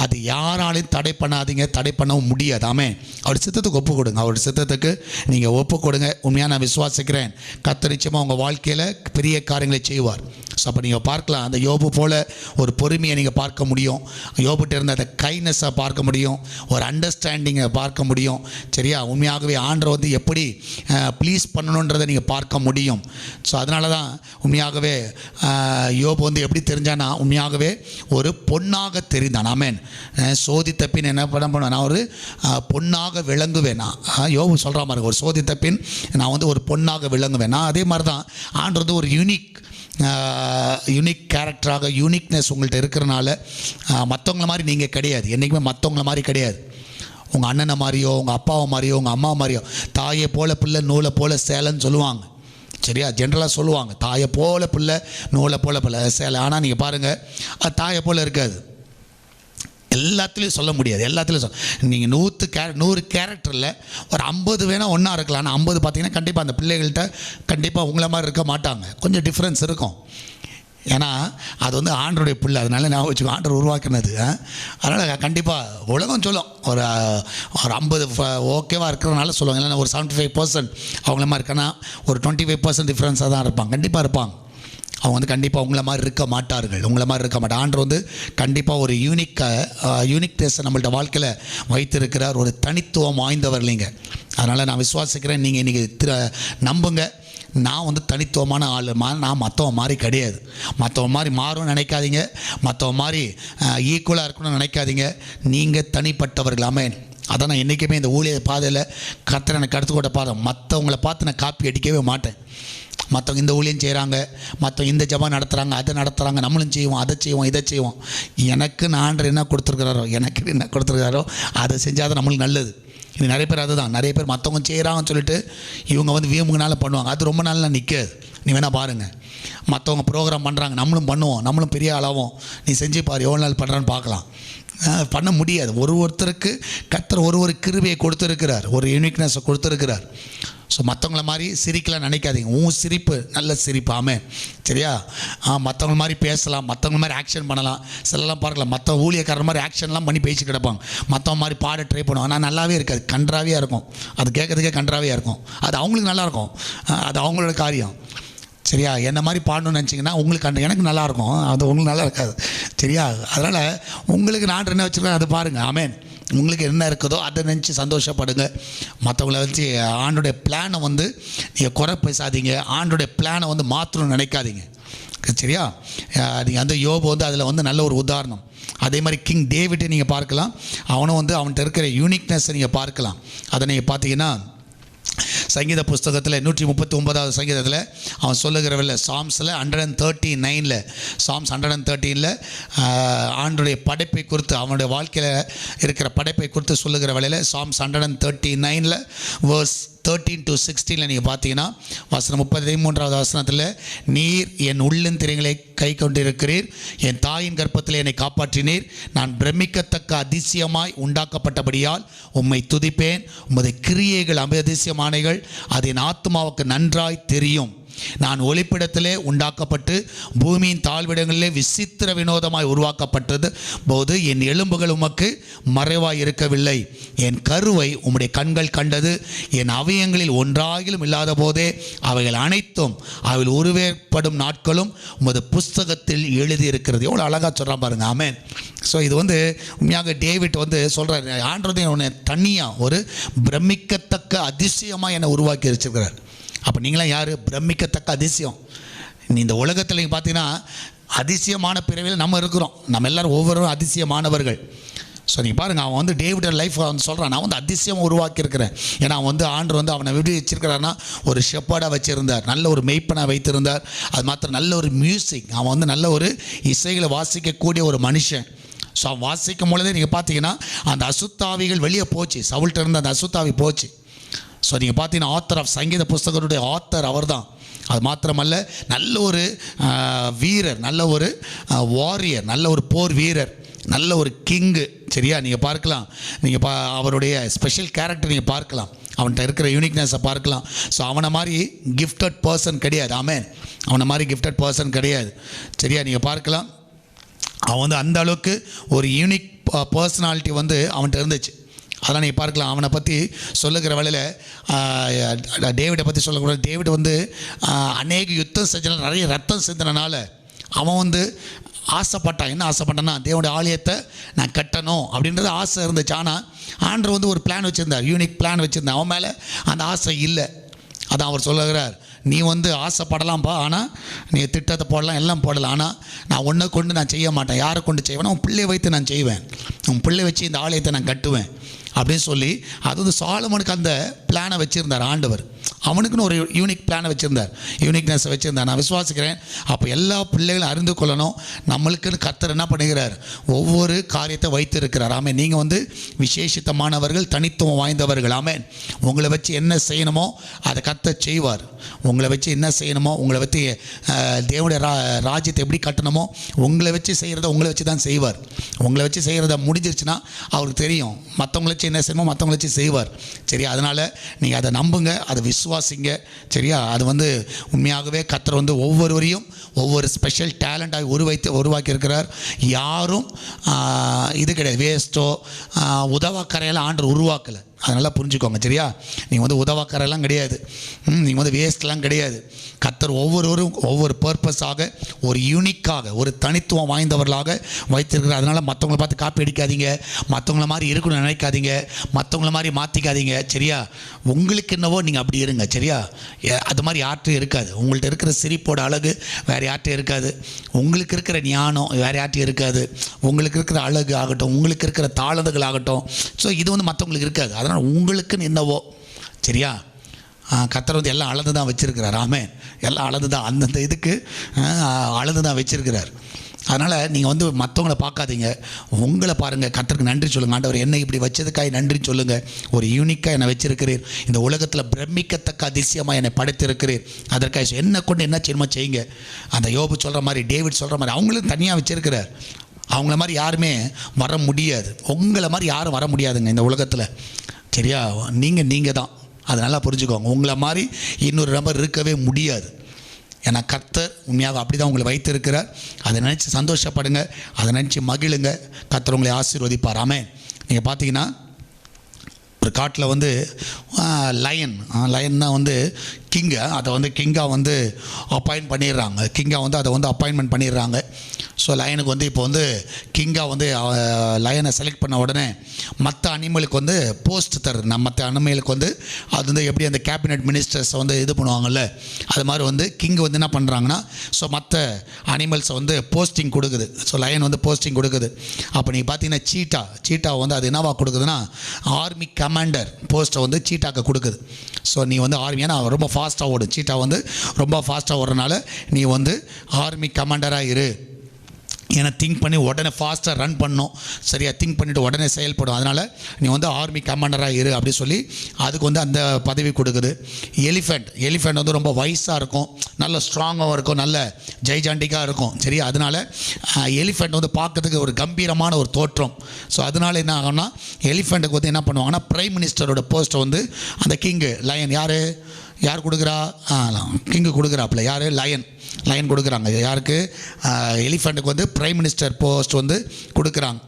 அது யாராலையும் தடை பண்ணாதீங்க, தடை பண்ணவும் முடியாது. ஆமென். அவருடைய சித்தத்துக்கு ஒப்பு கொடுங்க, அவருடைய சித்தத்துக்கு நீங்கள் ஒப்பு கொடுங்க. உண்மையாக நான் விசுவாசிக்கிறேன், கர்த்தர் நிச்சயமாக உங்கள் வாழ்க்கையில் பெரிய காரியங்களை செய்வார். ஸோ அப்போ நீங்கள் பார்க்கலாம், அந்த யோபு போல் ஒரு பொறுமையை நீங்கள் பார்க்க முடியும், யோபுகிட்ட இருந்த அந்த கைண்ட்னஸை பார்க்க முடியும், ஒரு அண்டர்ஸ்டாண்டிங்கை பார்க்க முடியும். சரியா? உண்மையாகவே ஆண்டவர் வந்து எப்படி ப்ளீஸ் பண்ணணுன்றதை நீங்கள் பார்க்க முடியும். ஸோ அதனால தான் உண்மையாகவே யோபு வந்து எப்படி தெரிஞ்சானா, உண்மையாகவே ஒரு பொன்னாக தெரிந்தான். ஆமென். சோதித்த பின் என்ன பண்ணுவேன், நான் ஒரு பொன்னாக விளங்குவேன். யோபு சொல்கிற மாதிரி, ஒரு சோதித்த பின் நான் வந்து ஒரு பொன்னாக விளங்குவேன். நான் அதே மாதிரி தான் ஆண்டவர் வந்து ஒரு யூனிக் கேரக்டராக, யூனிக்னஸ் உங்கள்கிட்ட இருக்கிறனால மற்றவங்கள மாதிரி நீங்கள் கிடையாது, என்றைக்குமே மற்றவங்கள மாதிரி கிடையாது. உங்கள் அண்ணனை மாதிரியோ, உங்கள் அப்பாவை மாதிரியோ, உங்கள் அம்மா மாதிரியோ, தாயை போல பிள்ளை நூலை போல சேலைன்னு சொல்லுவாங்க. சரியா? ஜென்ரலாக சொல்லுவாங்க, தாயை போல பிள்ளை நூலை போல பிள்ளை சேலை. ஆனால் நீங்கள் பாருங்கள், அது தாயை போல் இருக்காது. எல்லாத்துலேயும் சொல்ல முடியாது, எல்லாத்துலேயும் நீங்கள் 100 கேரக்டரில் ஒரு 50 வேணால் ஒன்றா இருக்கலாம். ஆனால் 50 பார்த்தீங்கன்னா கண்டிப்பாக அந்த பிள்ளைகள்கிட்ட கண்டிப்பாக உங்களை மாதிரி இருக்க மாட்டாங்க, கொஞ்சம் டிஃப்ரென்ஸ் இருக்கும். ஏன்னா அது வந்து ஆண்டருடைய பிள்ளை, அதனால நான் வச்சு ஆண்டர் உருவாக்கினது. அதனால் கண்டிப்பாக உலகம் சொல்லும், ஒரு 50 ஓகேவாக இருக்கிறதுனால சொல்லுவாங்க. இல்லைன்னா ஒரு 75% அவங்கள மாதிரி இருக்கன்னா ஒரு 25% டிஃப்ரென்ஸாக தான் இருப்பாங்க, கண்டிப்பாக இருப்பாங்க. அவங்க வந்து கண்டிப்பாக உங்களை மாதிரி இருக்க மாட்டார்கள், உங்களை மாதிரி இருக்க மாட்டாங்க. ஆண்டவர் வந்து கண்டிப்பாக ஒரு யூனிக்னஸை நம்மள்ட்ட வாழ்க்கையில் வைத்திருக்கிறார், ஒரு தனித்துவம் வாய்ந்தவர் இல்லைங்க. அதனால் நான் விசுவாசிக்கிறேன், நீங்கள் இன்றைக்கி நம்புங்க, நான் வந்து தனித்துவமான ஆள். நான் மற்றவன் மாதிரி கிடையாது. மற்றவன் மாதிரி மாறும்னு நினைக்காதீங்க, மற்றவன் மாதிரி ஈக்குவலாக இருக்கணும்னு நினைக்காதீங்க. நீங்கள் தனிப்பட்டவர்கள். ஆமென். அதான் நான் என்றைக்குமே இந்த ஊழிய பாதையில் கர்த்தர் எனக்கு கற்றுக்கொண்ட பாதை, மற்றவங்கள பார்த்து நான் காப்பி அடிக்கவே மாட்டேன். மற்றவங்க இந்த ஊழியம் செய்கிறாங்க, மற்றவங்க இந்த ஜபம் நடத்துகிறாங்க, அதை நடத்துகிறாங்க, நம்மளும் செய்வோம், அதை செய்வோம், இதை செய்வோம். எனக்கு ஆண்டவர் என்ன கொடுத்துருக்கிறாரோ அதை செஞ்சால் தான் நம்மளுக்கு நல்லது. இது நிறைய பேர் அதுதான், நிறைய பேர் மற்றவங்க செய்கிறாங்கன்னு சொல்லிட்டு இவங்க வந்து வீமுங்கனால பண்ணுவாங்க. அது ரொம்ப நாள் நிற்காது. நீ வேணால் பாருங்கள், மற்றவங்க ப்ரோக்ராம் பண்ணுறாங்க, நம்மளும் பண்ணுவோம், நம்மளும் பெரிய ஆளாகும். நீ செஞ்சு பாரு, எவ்வளோ நாள் பண்ணுறான்னு பார்க்கலாம். பண்ண முடியாது. ஒருத்தருக்கு கர்த்தர் ஒரு கிருபையை கொடுத்துருக்கிறார், ஒரு யூனிக்னஸை கொடுத்துருக்கிறார். ஸோ மற்றவங்கள மாதிரி சிரிக்கலாம் நினைக்காதீங்க. உன் சிரிப்பு நல்ல சிரிப்பாமே. சரியா? மற்றவங்கள மாதிரி பேசலாம், மற்றவங்கள மாதிரி ஆக்ஷன் பண்ணலாம். சிலலாம் பார்க்கலாம், மற்ற ஊழியக்காரர் மாதிரி ஆக்ஷன்லாம் பண்ணி பேசி கிடப்பாங்க, மற்றவங்க மாதிரி பாட ட்ரை பண்ணுவாங்க. ஆனால் நல்லாவே இருக்காது, கன்றாவியாக இருக்கும். அது கேட்குறதுக்கே கன்றாவியாக இருக்கும். அது அவங்களுக்கு நல்லாயிருக்கும், அது அவங்களோட காரியம். சரியா? என்ன மாதிரி பாடணும்னு நினச்சிங்கன்னா உங்களுக்கு எனக்கு நல்லாயிருக்கும், அது உங்களுக்கு நல்லா இருக்காது. சரியா? அதனால் உங்களுக்கு நான் என்ன வச்சுருக்கேன் அதை பாருங்கள். ஆமென். உங்களுக்கு என்ன இருக்குதோ அதை நினச்சி சந்தோஷப்படுங்க. மற்றவங்கள வச்சு ஆண்டோடைய பிளானை வந்து நீங்கள் குறை பேசாதீங்க, ஆண்டோடைய பிளானை வந்து மாற்றணும்னு நினைக்காதீங்க. சரியா? நீங்கள் அந்த யோபு வந்து அதில் வந்து நல்ல ஒரு உதாரணம். அதே மாதிரி கிங் டேவிட்டை நீங்கள் பார்க்கலாம், அவனும் வந்து அவன்கிட்ட இருக்கிற யூனிக்னஸை நீங்கள் பார்க்கலாம். அதை நீங்கள் பார்த்தீங்கன்னா சங்கீத புஸ்தகத்தில் 139வது சங்கீதத்தில் அவன் சொல்லுகிறவில்லை, சாம்ஸில் 139 சாம்ஸ் 113 ஆண்டுடைய படைப்பை குறித்து, அவனுடைய வாழ்க்கையில் இருக்கிற படைப்பை குறித்து சொல்லுகிற வேளையில் சாம்ஸ் 139 வேர்ஸ் 13 to 16 நீங்கள் பார்த்தீங்கன்னா வசனம் 33வது வசனத்தில், நீர் என் உள்ளந்திரியங்களை கை கொண்டிருக்கிறீர், என் தாயின் கர்ப்பத்தில் என்னை காப்பாற்றினீர், நான் பிரமிக்கத்தக்க அதிசயமாய் உண்டாக்கப்பட்டபடியால் உம்மை துதிப்பேன், உமது கிரியைகள் அதிசயமானைகள், அது என் ஆத்மாவுக்கு நன்றாய் தெரியும். நான் ஒளிப்பிடத்திலே உண்டாக்கப்பட்டு பூமியின் தாழ்விடங்களிலே விசித்திர வினோதமாய் உருவாக்கப்பட்டது போது என் எலும்புகள் உமக்கு மறைவாய் இருக்கவில்லை. என் கருவை உம்முடைய கண்கள் கண்டது. என் அவயங்களில் ஒன்றாகிலும் இல்லாத போதே அவைகள் அனைத்தும் அவைகள் உருவேற்படும் நாட்களும் உமது புஸ்தகத்தில் எழுதியிருக்கிறது. எவ்வளோ அழகாக சொல்கிறான் பாருங்க. ஆமென். ஸோ இது உண்மையாக டேவிட் சொல்கிறார், ஆண்டவரே உன்னை தனியாக ஒரு பிரமிக்கத்தக்க அதிசயமாக என்னை உருவாக்கி வச்சிருக்கிறார். அப்போ நீங்களாம் யார்? பிரமிக்கத்தக்க அதிசயம். நீ இந்த உலகத்தில் நீங்கள் பார்த்தீங்கன்னா அதிசயமான பிறவியில் நம்ம இருக்கிறோம். நம்ம எல்லோரும் ஒவ்வொருவரும் அதிசயமானவர்கள். ஸோ நீங்கள் பாருங்கள், அவன் டேவிட் லைஃப் சொல்கிறான், நான் அதிசயம் உருவாக்கியிருக்கிறேன். ஏன்னா அவன் ஆண்டவர் அவனை எப்படி வச்சிருக்கிறான்னா ஒரு ஷெப்பர்டாக வச்சுருந்தார், நல்ல ஒரு மெய்ப்பனாக வைத்திருந்தார். அது மாத்திரம் நல்ல ஒரு மியூசிக், அவன் நல்ல ஒரு இசைகளை வாசிக்கக்கூடிய ஒரு மனுஷன். ஸோ அவன் வாசிக்கும் பொழுதே நீங்கள் பார்த்தீங்கன்னா அந்த அசுத்தாவிகள் வெளியே போச்சு, சவுல்கிட்ட இருந்த அந்த அசுத்தாவி போச்சு. ஸோ நீங்கள் பார்த்தீங்கன்னா ஆத்தர் ஆஃப் சங்கீத புஸ்தகத்துடைய ஆத்தர் அவர் தான். அது மாத்திரமல்ல, நல்ல ஒரு வீரர், நல்ல ஒரு வாரியர், நல்ல ஒரு போர் வீரர், நல்ல ஒரு கிங்கு. சரியா? நீங்கள் பார்க்கலாம், நீங்கள் அவருடைய ஸ்பெஷல் கேரக்டர் நீங்கள் பார்க்கலாம், அவன்கிட்ட இருக்கிற யூனிக்னஸை பார்க்கலாம். ஸோ அவனை மாதிரி கிஃப்டட் பர்சன் கிடையாது. ஆமென். அவனை மாதிரி கிஃப்டட் பர்சன் கிடையாது. சரியா? நீங்கள் பார்க்கலாம், அவன் அந்த அளவுக்கு ஒரு யூனிக் பர்சனாலிட்டி அவன்கிட்ட இருந்துச்சு. அதெல்லாம் நீங்கள் பார்க்கலாம். அவனை பற்றி சொல்லுகிற வேளையில் டேவிடை பற்றி சொல்லக்கூடாது. டேவிட் அநேக யுத்தம் செஞ்சனால, நிறைய ரத்தம் சிந்தினால அவன் ஆசைப்பட்டான். என்ன ஆசைப்பட்டான்னா, தேவனுடைய ஆலயத்தை நான் கட்டணும் அப்படின்றது ஆசை இருந்துச்சு. ஆனால் ஆண்டவர் ஒரு பிளான் வச்சுருந்தார், யூனிக் பிளான் வச்சுருந்தார். அவன் மேலே அந்த ஆசை இல்லை. அதான் அவர் சொல்லுகிறார், நீ ஆசைப்படலாம்ப்பா, ஆனால் நீ திட்டத்தை போடலாம், எல்லாம் போடலாம், ஆனால் நான் ஒன்றை கொண்டு நான் செய்ய மாட்டேன். யாரை கொண்டு செய்வேன்னா உன் பிள்ளையை வைத்து நான் செய்வேன், உன் பிள்ளை வச்சு இந்த ஆலயத்தை நான் கட்டுவேன் அப்படின்னு சொல்லி அது சாலமோனுக்கு அந்த பிளானை வச்சுருந்தார் ஆண்டவர். அவனுக்குன்னு ஒரு யூனிக் பிளானை வச்சுருந்தார், யூனிக்னஸை வச்சுருந்தார். நான் விசுவாசிக்கிறேன். அப்போ எல்லா பிள்ளைகளும் அறிந்து கொள்ளணும், நம்மளுக்குன்னு கர்த்தர் என்ன பண்ணுகிறார், ஒவ்வொரு காரியத்தை வைத்திருக்கிறார். ஆமென். நீங்கள் விசேஷித்தமானவர்கள், தனித்துவம் வாய்ந்தவர்கள். ஆமென். உங்களை வச்சு என்ன செய்யணுமோ அதை கர்த்தர் செய்வார். உங்களை வச்சு என்ன செய்யணுமோ, உங்களை வச்சு தேவனுடைய ராஜ்யத்தை எப்படி கட்டணுமோ, உங்களை வச்சு செய்கிறத உங்களை வச்சு தான் செய்வார். உங்களை வச்சு செய்கிறத முடிஞ்சிருச்சுன்னா அவருக்கு தெரியும், மற்றவங்களை வச்சு என்ன செய்யணுமோ மற்றவங்களை வச்சு செய்வார். சரியா? அதனால் நீங்கள் அதை நம்புங்க, அதை விசுவாசிங்க. சரியா? அது உண்மையாகவே கர்த்தர் ஒவ்வொருவரையும் ஒவ்வொரு ஸ்பெஷல் டேலண்டாக உருவாக்கி இருக்கிறார். யாரும் இது கிடையாது, வேஸ்ட்டோ உதவாக்கரையெல்லாம் ஆண்டவர் உருவாக்கலை. அதனால் புரிஞ்சுக்கோங்க. சரியா? நீங்கள் உதவாக்கரெல்லாம் கிடையாது, நீங்கள் வேஸ்ட்லாம் கிடையாது. கர்த்தர் ஒவ்வொருவரும் ஒவ்வொரு பர்பஸாக, ஒரு யூனிக்காக, ஒரு தனித்துவம் வாய்ந்தவர்களாக வைத்திருக்கிறார். அதனால் மற்றவங்கள பார்த்து காப்பி அடிக்காதீங்க, மற்றவங்கள மாதிரி இருக்கணும்னு நினைக்காதீங்க, மற்றவங்கள மாதிரி மாற்றிக்காதீங்க. சரியா? உங்களுக்கு என்னவோ நீங்கள் அப்படி இருங்க. சரியா? அது மாதிரி யார்ட்டும் இருக்காது. உங்கள்கிட்ட இருக்கிற சிரிப்போட அழகு வேறு யார்ட்டும் இருக்காது. உங்களுக்கு இருக்கிற ஞானம் வேறு யார்ட்டும் இருக்காது. உங்களுக்கு இருக்கிற அழகு ஆகட்டும், உங்களுக்கு இருக்கிற தாளந்துகள் ஆகட்டும், ஸோ இது மற்றவங்களுக்கு இருக்காது. அதனால் உங்களுக்குன்னு என்னவோ. சரியா? கர்த்தர் எல்லாம் அளந்து தான் வச்சுருக்கிறார். ஆமென். எல்லாம் அளந்து தான், அந்தந்த இதுக்கு அளந்து தான் வச்சுருக்கிறார். அதனால் நீங்கள் மற்றவங்கள பார்க்காதீங்க, உங்களை பாருங்கள். கர்த்தருக்கு நன்றி சொல்லுங்கள். ஆண்டவர் என்னை இப்படி வச்சதுக்காக நன்றி சொல்லுங்கள். ஒரு யூனிக்காக என்னை வச்சிருக்கிறீர், இந்த உலகத்தில் பிரமிக்கத்தக்க அதிசயமாக என்னை படைத்திருக்கிறீர். அதற்காக என்னை கொண்டு என்ன செய்யணுமோ செய்யுங்க. அந்த யோபு சொல்கிற மாதிரி, டேவிட் சொல்கிற மாதிரி அவங்களும் தனியாக வச்சுருக்கிறார். அவங்கள மாதிரி யாருமே வர முடியாது, உங்களை மாதிரி யாரும் வர முடியாதுங்க இந்த உலகத்தில். சரியா? நீங்கள் தான். அதை நல்லா புரிஞ்சுக்கோங்க. உங்களை மாதிரி இன்னொரு நபர் இருக்கவே முடியாது. ஏன்னா கர்த்தர் உண்மையாக அப்படி தான் உங்களை வைத்திருக்கிறார். அதை நினச்சி சந்தோஷப்படுங்க, அதை நினச்சி மகிழுங்க. கர்த்தர் உங்களை ஆசீர்வதிப்பார். ஆமென். நீங்கள் பார்த்தீங்கன்னா ஒரு காட்டில் லயன்னா கிங்கை அதை கிங்காக அப்பாயிண்ட் பண்ணிடுறாங்க. கிங்காக அதை அப்பாயின்மெண்ட் பண்ணிடுறாங்க. ஸோ லயனுக்கு இப்போ கிங்காக லயனை செலக்ட் பண்ண உடனே மற்ற அனிமலுக்கு போஸ்ட் தருது. மற்ற அனிமலுக்கு அது எப்படி அந்த கேபினட் மினிஸ்டர்ஸை இது பண்ணுவாங்கள்ல, அது மாதிரி கிங் என்ன பண்ணுறாங்கன்னா, ஸோ மற்ற அனிமல்ஸை போஸ்டிங் கொடுக்குது. ஸோ லயன் போஸ்டிங் கொடுக்குது. அப்போ நீங்கள் பார்த்தீங்கன்னா சீட்டா அது என்னவா கொடுக்குதுன்னா, ஆர்மி கமாண்டர் போஸ்ட்டை சீட்டாக்கு கொடுக்குது. ஸோ நீ ஆர்மி, ஏன்னா ரொம்ப ஃபாஸ்ட்டாக ஓடும் சீட்டா, ரொம்ப ஃபாஸ்ட்டாக ஓடுறதுனால நீ ஆர்மி கமாண்டராக இரு. ஏன்னா திங்க் பண்ணி உடனே ஃபாஸ்ட்டாக ரன் பண்ணணும். சரியா? திங்க் பண்ணிவிட்டு உடனே செயல்படும். அதனால் நீ ஆர்மி கமாண்டராக இரு அப்படி சொல்லி அதுக்கு அந்த பதவி கொடுக்குது. எலிஃபெண்ட் ரொம்ப வயசாக இருக்கும், நல்ல ஸ்ட்ராங்காகவும் இருக்கும், நல்ல ஜெய்ஜாண்டிக்காக இருக்கும். சரியா? அதனால் எலிஃபெண்ட் பார்க்கறதுக்கு ஒரு கம்பீரமான ஒரு தோற்றம். ஸோ அதனால் என்ன ஆகும்னா, எலிஃபெண்ட்டுக்கு என்ன பண்ணுவாங்கன்னா, பிரைம் மினிஸ்டரோட போஸ்ட்டை அந்த கிங்கு லயன் யார் யார் கொடுக்குறா? கிங்கு கொடுக்குறாப்புல. யார்? லயன் கொடுக்குறாங்க. யாருக்கு? எலிஃபண்ட்டுக்கு வந்து பிரைம் மினிஸ்டர் போஸ்ட் வந்து கொடுக்குறாங்க.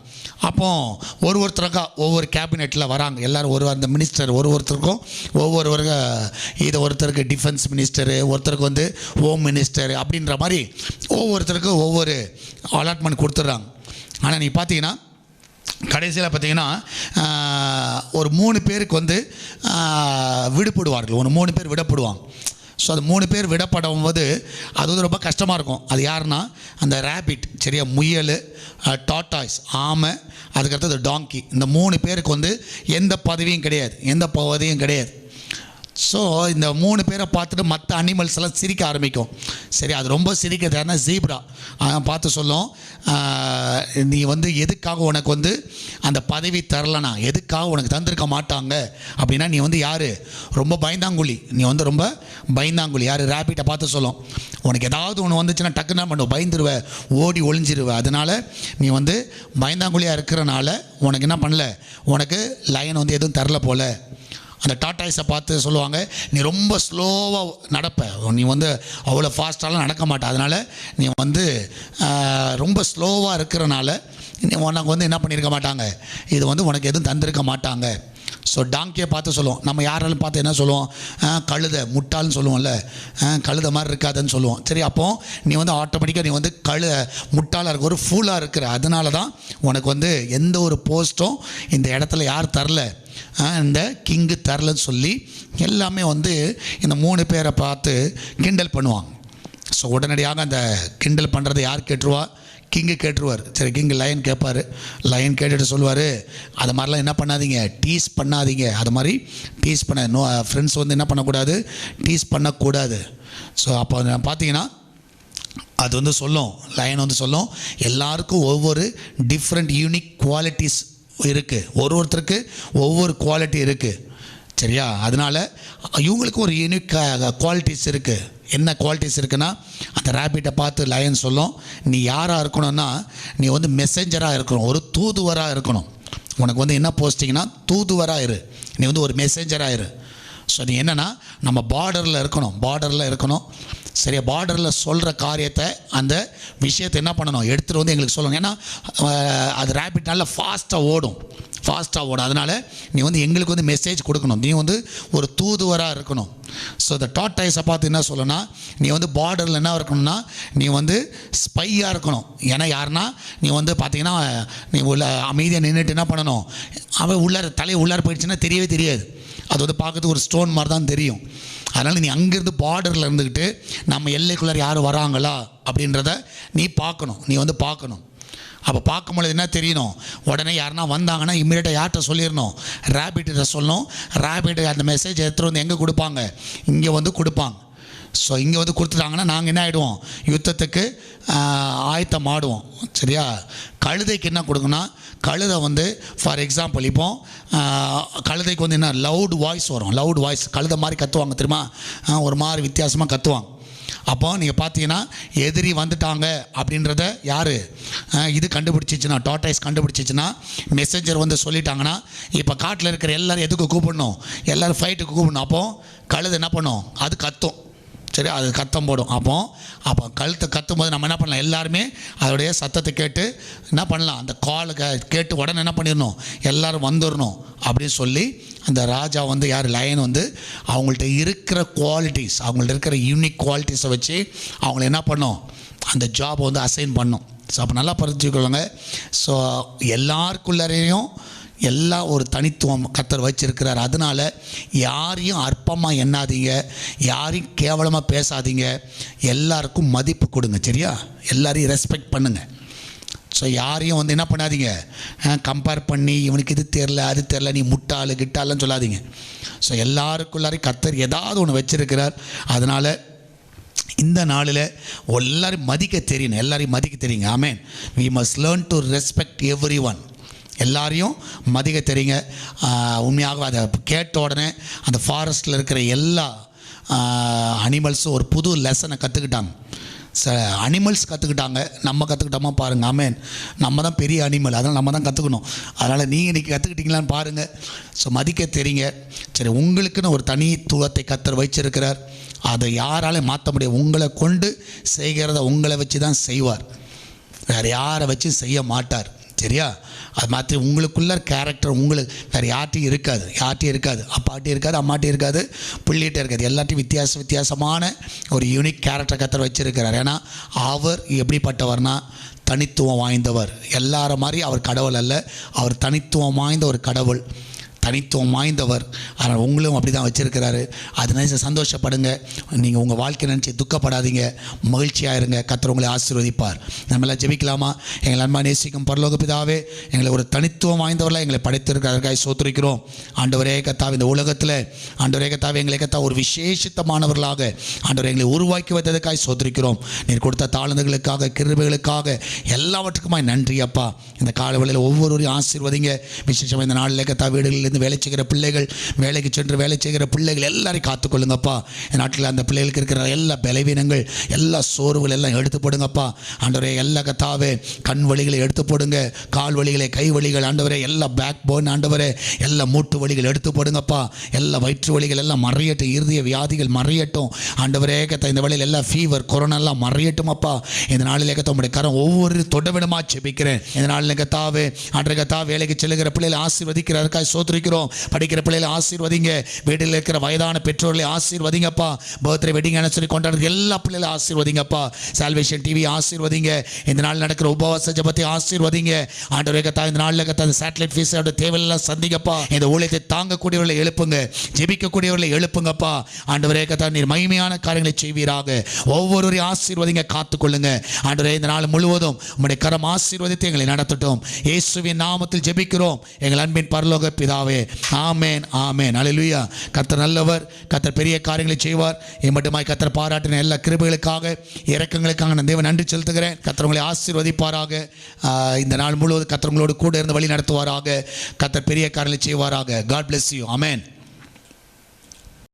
அப்போ ஒருத்தருக்கா ஒவ்வொரு கேபினெட்டில் வராங்க எல்லோரும். அந்த மினிஸ்டர் ஒருத்தருக்கும் இது ஒருத்தருக்கு டிஃபென்ஸ் மினிஸ்டரு, ஒருத்தருக்கு வந்து ஹோம் மினிஸ்டர் அப்படின்ற மாதிரி ஒவ்வொருத்தருக்கும் ஒவ்வொரு அலாட்மெண்ட் கொடுத்துட்றாங்க. ஆனால் நீங்கள் பார்த்தீங்கன்னா கடைசியில் பார்த்தீங்கன்னா ஒரு 3 பேருக்கு வந்து விடுபடுவார்கள். 3 பேர் விடப்படுவாங்க. ஸோ அது 3 பேர் விடப்படும் போது அது வந்து ரொம்ப கஷ்டமாக இருக்கும். அது யாருன்னா அந்த ரேபிட், சரியா, முயல், டாட்டாய்ஸ், ஆமை, அதுக்கடுத்தது டாங்கி. இந்த 3 பேருக்கு வந்து எந்த பதவியும் கிடையாது. ஸோ இந்த 3 பேரை பார்த்துட்டு மற்ற அனிமல்ஸ் எல்லாம் சிரிக்க ஆரம்பிக்கும். சரி, அது ரொம்ப சிரிக்கிறது யாருன்னா ஜீப்ரா. பார்த்து சொல்லும், நீ வந்து எதுக்காக உனக்கு வந்து அந்த பதவி தரலனா, எதுக்காக உனக்கு தந்திருக்க மாட்டாங்க அப்படின்னா, நீ வந்து யார்? ரொம்ப பயந்தாங்குழி. நீ வந்து ரொம்ப பயந்தாங்குழி. யார்? ரேபிட்டை பார்த்து சொல்லும், உனக்கு ஏதாவது ஒன்று வந்துச்சுன்னா டக்குன்னு பண்ணுவோம், பயந்துருவ, ஓடி ஒளிஞ்சிருவ. அதனால் நீ வந்து பயந்தாங்குழியாக இருக்கிறனால உனக்கு என்ன பண்ணல, உனக்கு லயன் வந்து எதுவும் தரல போல். அந்த டாட்டாய்ஸை பார்த்து சொல்லுவாங்க, நீ ரொம்ப ஸ்லோவாக நடப்ப, நீ வந்து அவ்வளோ ஃபாஸ்ட்டாலாம் நடக்க மாட்ட, அதனால் நீ வந்து ரொம்ப ஸ்லோவாக இருக்கிறனால உனக்கு வந்து என்ன பண்ணியிருக்க மாட்டாங்க, இது வந்து உனக்கு எதுவும் தந்திருக்க மாட்டாங்க. ஸோ டாங்கியை பார்த்து சொல்லுவோம். நம்ம யாராலும் பார்த்து என்ன சொல்லுவோம்? கழுதை, முட்டாள்னு சொல்லுவோம்ல, கழுதை மாதிரி இருக்காதுன்னு சொல்லுவோம். சரி, அப்போது நீ வந்து ஆட்டோமேட்டிக்காக நீ வந்து முட்டாளாக இருக்க, ஒரு ஃபூலாக இருக்கிற, அதனால தான் உனக்கு வந்து எந்த ஒரு போஸ்ட்டும் இந்த இடத்துல யார் தரல, இந்த கிங்கு தரலன்னு சொல்லி எல்லாமே வந்து இந்த 3 பேரை பார்த்து கிண்டல் பண்ணுவாங்க. ஸோ உடனடியாக அந்த கிண்டல் பண்ணுறதை யார் கேட்டுருவா? கிங்கு கேட்டுருவார். சரி, கிங்கு லயன் கேட்பார். லயன் கேட்டுட்டு சொல்லுவார், அது மாதிரிலாம் என்ன பண்ணாதீங்க, டீஸ் பண்ணாதீங்க. அது மாதிரி டீஸ் பண்ண ஃப்ரெண்ட்ஸ் வந்து என்ன பண்ணக்கூடாது, டீஸ் பண்ணக்கூடாது. ஸோ அப்போ பார்த்தீங்கன்னா அது வந்து சொல்லும், லயன் வந்து சொல்லும், எல்லாருக்கும் ஒவ்வொரு டிஃப்ரெண்ட் யூனிக் குவாலிட்டிஸ் இருக்குது, ஒருத்தருக்கு ஒவ்வொரு குவாலிட்டி இருக்குது, சரியா. அதனால் இவங்களுக்கு ஒரு யூனிக் குவாலிட்டிஸ் இருக்குது. என்ன குவாலிட்டிஸ் இருக்குன்னா, அந்த ரேபிட்டை பார்த்து லயன் சொல்லும், நீ யாராக இருக்கணும்னா, நீ வந்து மெசஞ்சராக இருக்கணும், ஒரு தூதுவராக இருக்கணும். உனக்கு வந்து என்ன போஸ்டிங்னா, தூதுவராக இரு, நீ வந்து ஒரு மெசஞ்சராக இரு. ஸோ நீ என்னென்னா, நம்ம பார்டரில் இருக்கணும், சரியா. பார்டரில் சொல்கிற காரியத்தை, அந்த விஷயத்தை என்ன பண்ணணும், எடுத்துகிட்டு வந்து எங்களுக்கு சொல்லணும். ஏன்னா அது ரேபிட் நல்லா ஃபாஸ்ட்டாக ஓடும். அதனால் நீ வந்து எங்களுக்கு வந்து மெசேஜ் கொடுக்கணும், நீ வந்து ஒரு தூதுவராக இருக்கணும். ஸோ இந்த டாட்டாய்ஸை பார்த்து என்ன சொல்லணும்னா, நீ வந்து பார்டரில் என்ன இருக்கணும்னா, நீ வந்து ஸ்பையாக இருக்கணும். ஏன்னா யாருன்னா, நீ வந்து பார்த்தீங்கன்னா நீ உள்ள அமைதியாக நின்றுட்டு என்ன பண்ணணும், அவன் தலையை உள்ளார போயிடுச்சுன்னா தெரியவே தெரியாது, அது வந்து பார்க்கறதுக்கு ஒரு ஸ்டோன் மாதிரி தான் தெரியும். அதனால் நீ அங்கேருந்து பார்டரில் இருந்துக்கிட்டு நம்ம எல்லைக்குள்ளே யார் வராங்களா அப்படின்றத நீ பார்க்கணும். அப்போ பார்க்கும்பொழுது என்ன தெரியணும், உடனே யாருன்னா வந்தாங்கன்னா இம்மீடியட்டாக யார்கிட்ட சொல்லிடணும், ரேபிட்ட சொல்லணும். ரேபிட் அந்த மெசேஜ் எடுத்துகிட்டு வந்து எங்கே கொடுப்பாங்க, இங்கே வந்து கொடுப்பாங்க. ஸோ இங்கே வந்து கொடுத்துட்டாங்கன்னா நாங்கள் என்ன ஆகிடுவோம், யுத்தத்துக்கு ஆயத்தம் ஆடுவோம், சரியா. கழுதைக்கு என்ன கொடுக்கணும்னா, கழுதை வந்து ஃபார் எக்ஸாம்பிள் இப்போ கழுதைக்கு வந்து என்ன லவுட் வாய்ஸ் வரும், கழுதை மாதிரி கத்துவாங்க தெரியுமா, ஒரு மாதிரி வித்தியாசமாக கத்துவாங்க. அப்போ நீங்கள் பார்த்தீங்கன்னா எதிரி வந்துட்டாங்க அப்படின்றத யார் இது கண்டுபிடிச்சிச்சுன்னா, டாட்டாய்ஸ் கண்டுபிடிச்சிச்சுன்னா, மெசேஞ்சர் வந்து சொல்லிட்டாங்கன்னா, இப்போ காட்டில் இருக்கிற எல்லோரும் எதுக்கு கூப்பிடணும், எல்லோரும் ஃபைட்டுக்கு கூப்பிடணும். அப்போது கழுதை என்ன பண்ணும், அது கத்தும், சரி, அது கத்தம் போடும். அப்போ கழுத்தை கத்தும் போது நம்ம என்ன பண்ணலாம், எல்லாருமே அதோடைய சத்தத்தை கேட்டு என்ன பண்ணலாம், அந்த காலை கேட்டு உடனே என்ன பண்ணிடணும், எல்லோரும் வந்துடணும் அப்படின்னு சொல்லி அந்த ராஜா வந்து யார், லயன் வந்து அவங்கள்ட்ட இருக்கிற குவாலிட்டிஸ், அவங்கள்ட்ட இருக்கிற யூனிக் குவாலிட்டிஸை வச்சு அவங்கள என்ன பண்ணோம், அந்த ஜாபை வந்து அசைன் பண்ணோம். ஸோ அப்போ நல்லா பரிச்சுக்கொள்ளுங்க. ஸோ எல்லாருக்குள்ளரையும் எல்லாம் ஒரு தனித்துவம் கர்த்தர் வச்சிருக்கிறார். அதனால் யாரையும் அற்பமாக எண்ணாதீங்க, யாரையும் கேவலமாக பேசாதீங்க, எல்லாருக்கும் மதிப்பு கொடுங்க, சரியா. எல்லாரையும் ரெஸ்பெக்ட் பண்ணுங்கள். ஸோ யாரையும் வந்து என்ன பண்ணாதீங்க, கம்பேர் பண்ணி இவனுக்கு இது தெரில அது தெரில, நீ முட்டாளு கிட்டாலன்னு சொல்லாதீங்க. ஸோ எல்லாருக்குள்ளாரையும் கர்த்தர் ஏதாவது ஒன்று வச்சிருக்கிறார். அதனால் இந்த நாளில் எல்லாரையும் மதிக்க தெரியுங்க. ஆமென். we must learn to respect everyone. எல்லாரையும் மதிக்க தெரியுங்க. உண்மையாக அதை கேட்ட உடனே அந்த ஃபாரஸ்ட்டில் இருக்கிற எல்லா அனிமல்ஸும் ஒரு புது லெசனை கற்றுக்கிட்டாங்க. அனிமல்ஸ் கற்றுக்கிட்டாங்க, நம்ம கற்றுக்கிட்டோமா பாருங்கள். ஆமேன். நம்ம தான் பெரிய அனிமல், அதனால் நம்ம தான் கற்றுக்கணும். அதனால் நீங்கள் இன்றைக்கி கற்றுக்கிட்டீங்களான்னு பாருங்கள். ஸோ மதிக்க தெரியுங்க. சரி, உங்களுக்குன்னு ஒரு தனித்துவத்தை கர்த்தர் வச்சிருக்கிறார். அதை யாராலையும் மாற்ற முடியாது. உங்களை கொண்டு செய்கிறத உங்களை வச்சு தான் செய்வார், வேறு யாரை வச்சு செய்ய மாட்டார். சரியா? அது மாற்றி உங்களுக்குள்ள கேரக்டர் உங்களுக்கு வேறு யார்ட்டையும் இருக்காது. அப்பாட்டையும் இருக்காது, அம்மாட்டையும் இருக்காது, பிள்ளைகிட்ட இருக்காது. எல்லாத்தையும் வித்தியாசமான ஒரு யூனிக் கேரக்டர் கர்த்தர் வச்சிருக்கிறார். ஏன்னா அவர் எப்படிப்பட்டவர்னா தனித்துவம் வாய்ந்தவர். எல்லார மாதிரி அவர் கடவுள் அல்ல, அவர் தனித்துவம் வாய்ந்த ஒரு கடவுள், தனித்துவம் வாய்ந்தவர். ஆனால் உங்களும் அப்படி தான் வச்சுருக்கிறாரு. அது நினச்சி சந்தோஷப்படுங்க. நீங்கள் உங்கள் வாழ்க்கை நினச்சி துக்கப்படாதீங்க, மகிழ்ச்சியாக இருங்க. கர்த்தர் உங்களை ஆசீர்வதிப்பார். நம்மளாம் ஜெபிக்கலாமா? எங்களை அன்பா நேசிக்கும் பரலோக பிதாவே, எங்களை ஒரு தனித்துவம் வாய்ந்தவர்களாக எங்களை படைத்திருக்கிறதற்காக சோத்திரிக்கிறோம். ஆண்டவரே கர்த்தாவே, இந்த உலகத்தில் ஆண்டவரே கர்த்தாவே எங்களை கர்த்தாவே ஒரு விசேஷித்தமானவர்களாக ஆண்டவரை எங்களை உருவாக்கி வைத்ததற்காக சோத்திரிக்கிறோம். நீர் கொடுத்த தாளந்துகளுக்காக, கிருபைகளுக்காக, எல்லாவற்றுக்குமாய் நன்றி அப்பா. இந்த காலவெளியில் ஒவ்வொருவரையும் ஆசீர்வதிங்க. விசேஷமாக இந்த நாளில் கர்த்தாவே வீடுகளில் வேலை செய்கிற பிள்ளைகள், வேலைக்கு சென்று வேலை செய்கிற பிள்ளைகள் எல்லாரையும் காத்துக்கொள்ளுங்கப்பா. இந்த நாட்டில் அந்த பிள்ளைகளுக்கு இருக்கிற எல்லா பலவீனங்கள், எல்லா சோர்வுகள் எல்லாம் எடுத்து போடுங்கப்பா. ஆண்டவரே எல்லா கர்த்தாவே கண் வலிகளை எடுத்து போடுங்க, கால் வலிகளை, கை வலிகள் ஆண்டவரே, எல்லா பேக் போன் ஆண்டவரே, எல்லா மூட்டு வலிகள் எடுத்து போடுங்கப்பா. எல்லா வயிற்று வலிகள் எல்லாம் மறையட்டும், இருதய வியாதிகள் மறையட்டும் ஆண்டவரே கர்த்தா. இந்த வழியில் எல்லா ஃபீவர், கொரோனா எல்லாம் மறையட்டும் அப்பா. இந்த நாளில் கர்த்தா உம்முடைய கரம் ஒவ்வொரு தொடவிடமா ஜெபிக்கிறேன். இந்த நாளில் கர்த்தாவே ஆண்டவரே கர்த்தா வேலைக்கு செல்லுகிற பிள்ளைகளை ஆசீர்வதிக்கிறதற்காக சோத்திரிக்கிறோம். படிக்கிற பிள்ளைகளை ஆசீர்வதிங்க, வீட்டில் இருக்கிற வயதான பெற்றோர்களை ஆசீர்வதிங்கப்பா. பர்த்டே, வெட்டிங் ஆனிவர்சரி கொண்டாடுற எல்லா பிள்ளைகளை ஆசீர்வதிங்கப்பா. சால்வேஷன் டிவி ஆசீர்வதிங்க. இந்த நாள் நடக்கிற உபவாச ஜெபத்தை ஆசீர்வதிங்க ஆண்டவரே கர்த்தா. இந்த நாளில் கர்த்தா சேட்டலைட் ஃபீஸோட தேவையெல்லாம் சந்திங்கப்பா. இந்த ஊழியத்தை தாங்கக்கூடியவர்களை எழுப்புங்க, ஜெபிக்கக்கூடியவர்களை எழுப்புங்கப்பா. ஆண்டவரே கர்த்தா நீர் மகிமையான காரியங்களை செய்வீராக. ஒவ்வொருவரையும் ஆசீர்வதிங்க, காத்துக்கொள்ளுங்க ஆண்டவரே. இந்த நாள் முழுவதும் உம்முடைய கரம் ஆசீர்வதித்து எங்களை நடத்தட்டும். இயேசுவின் நாமத்தில் ஜெபிக்கிறோம் எங்கள் அன்பின் பரலோக பிதாவே. ஆமென், ஆமென், அல்லேலூயா. கர்த்தர் நல்லவர், கர்த்தர் பெரிய காரியங்களை செய்வார். மட்டுமாய் கர்த்தர் பாராட்டின எல்லா கிருபைகளுக்காக, இரக்கங்களுக்காக நான் தேவன் நன்றி செலுத்துகிறேன். கர்த்தர் உங்களை ஆசீர்வதிப்பாராக. இந்த நாள் முழுவதும் கர்த்தர் உங்களோடு கூட இருந்து வழி நடத்துவாராக. கர்த்தர் பெரிய காரியங்களை செய்வாராக. God bless you. ஆமென்.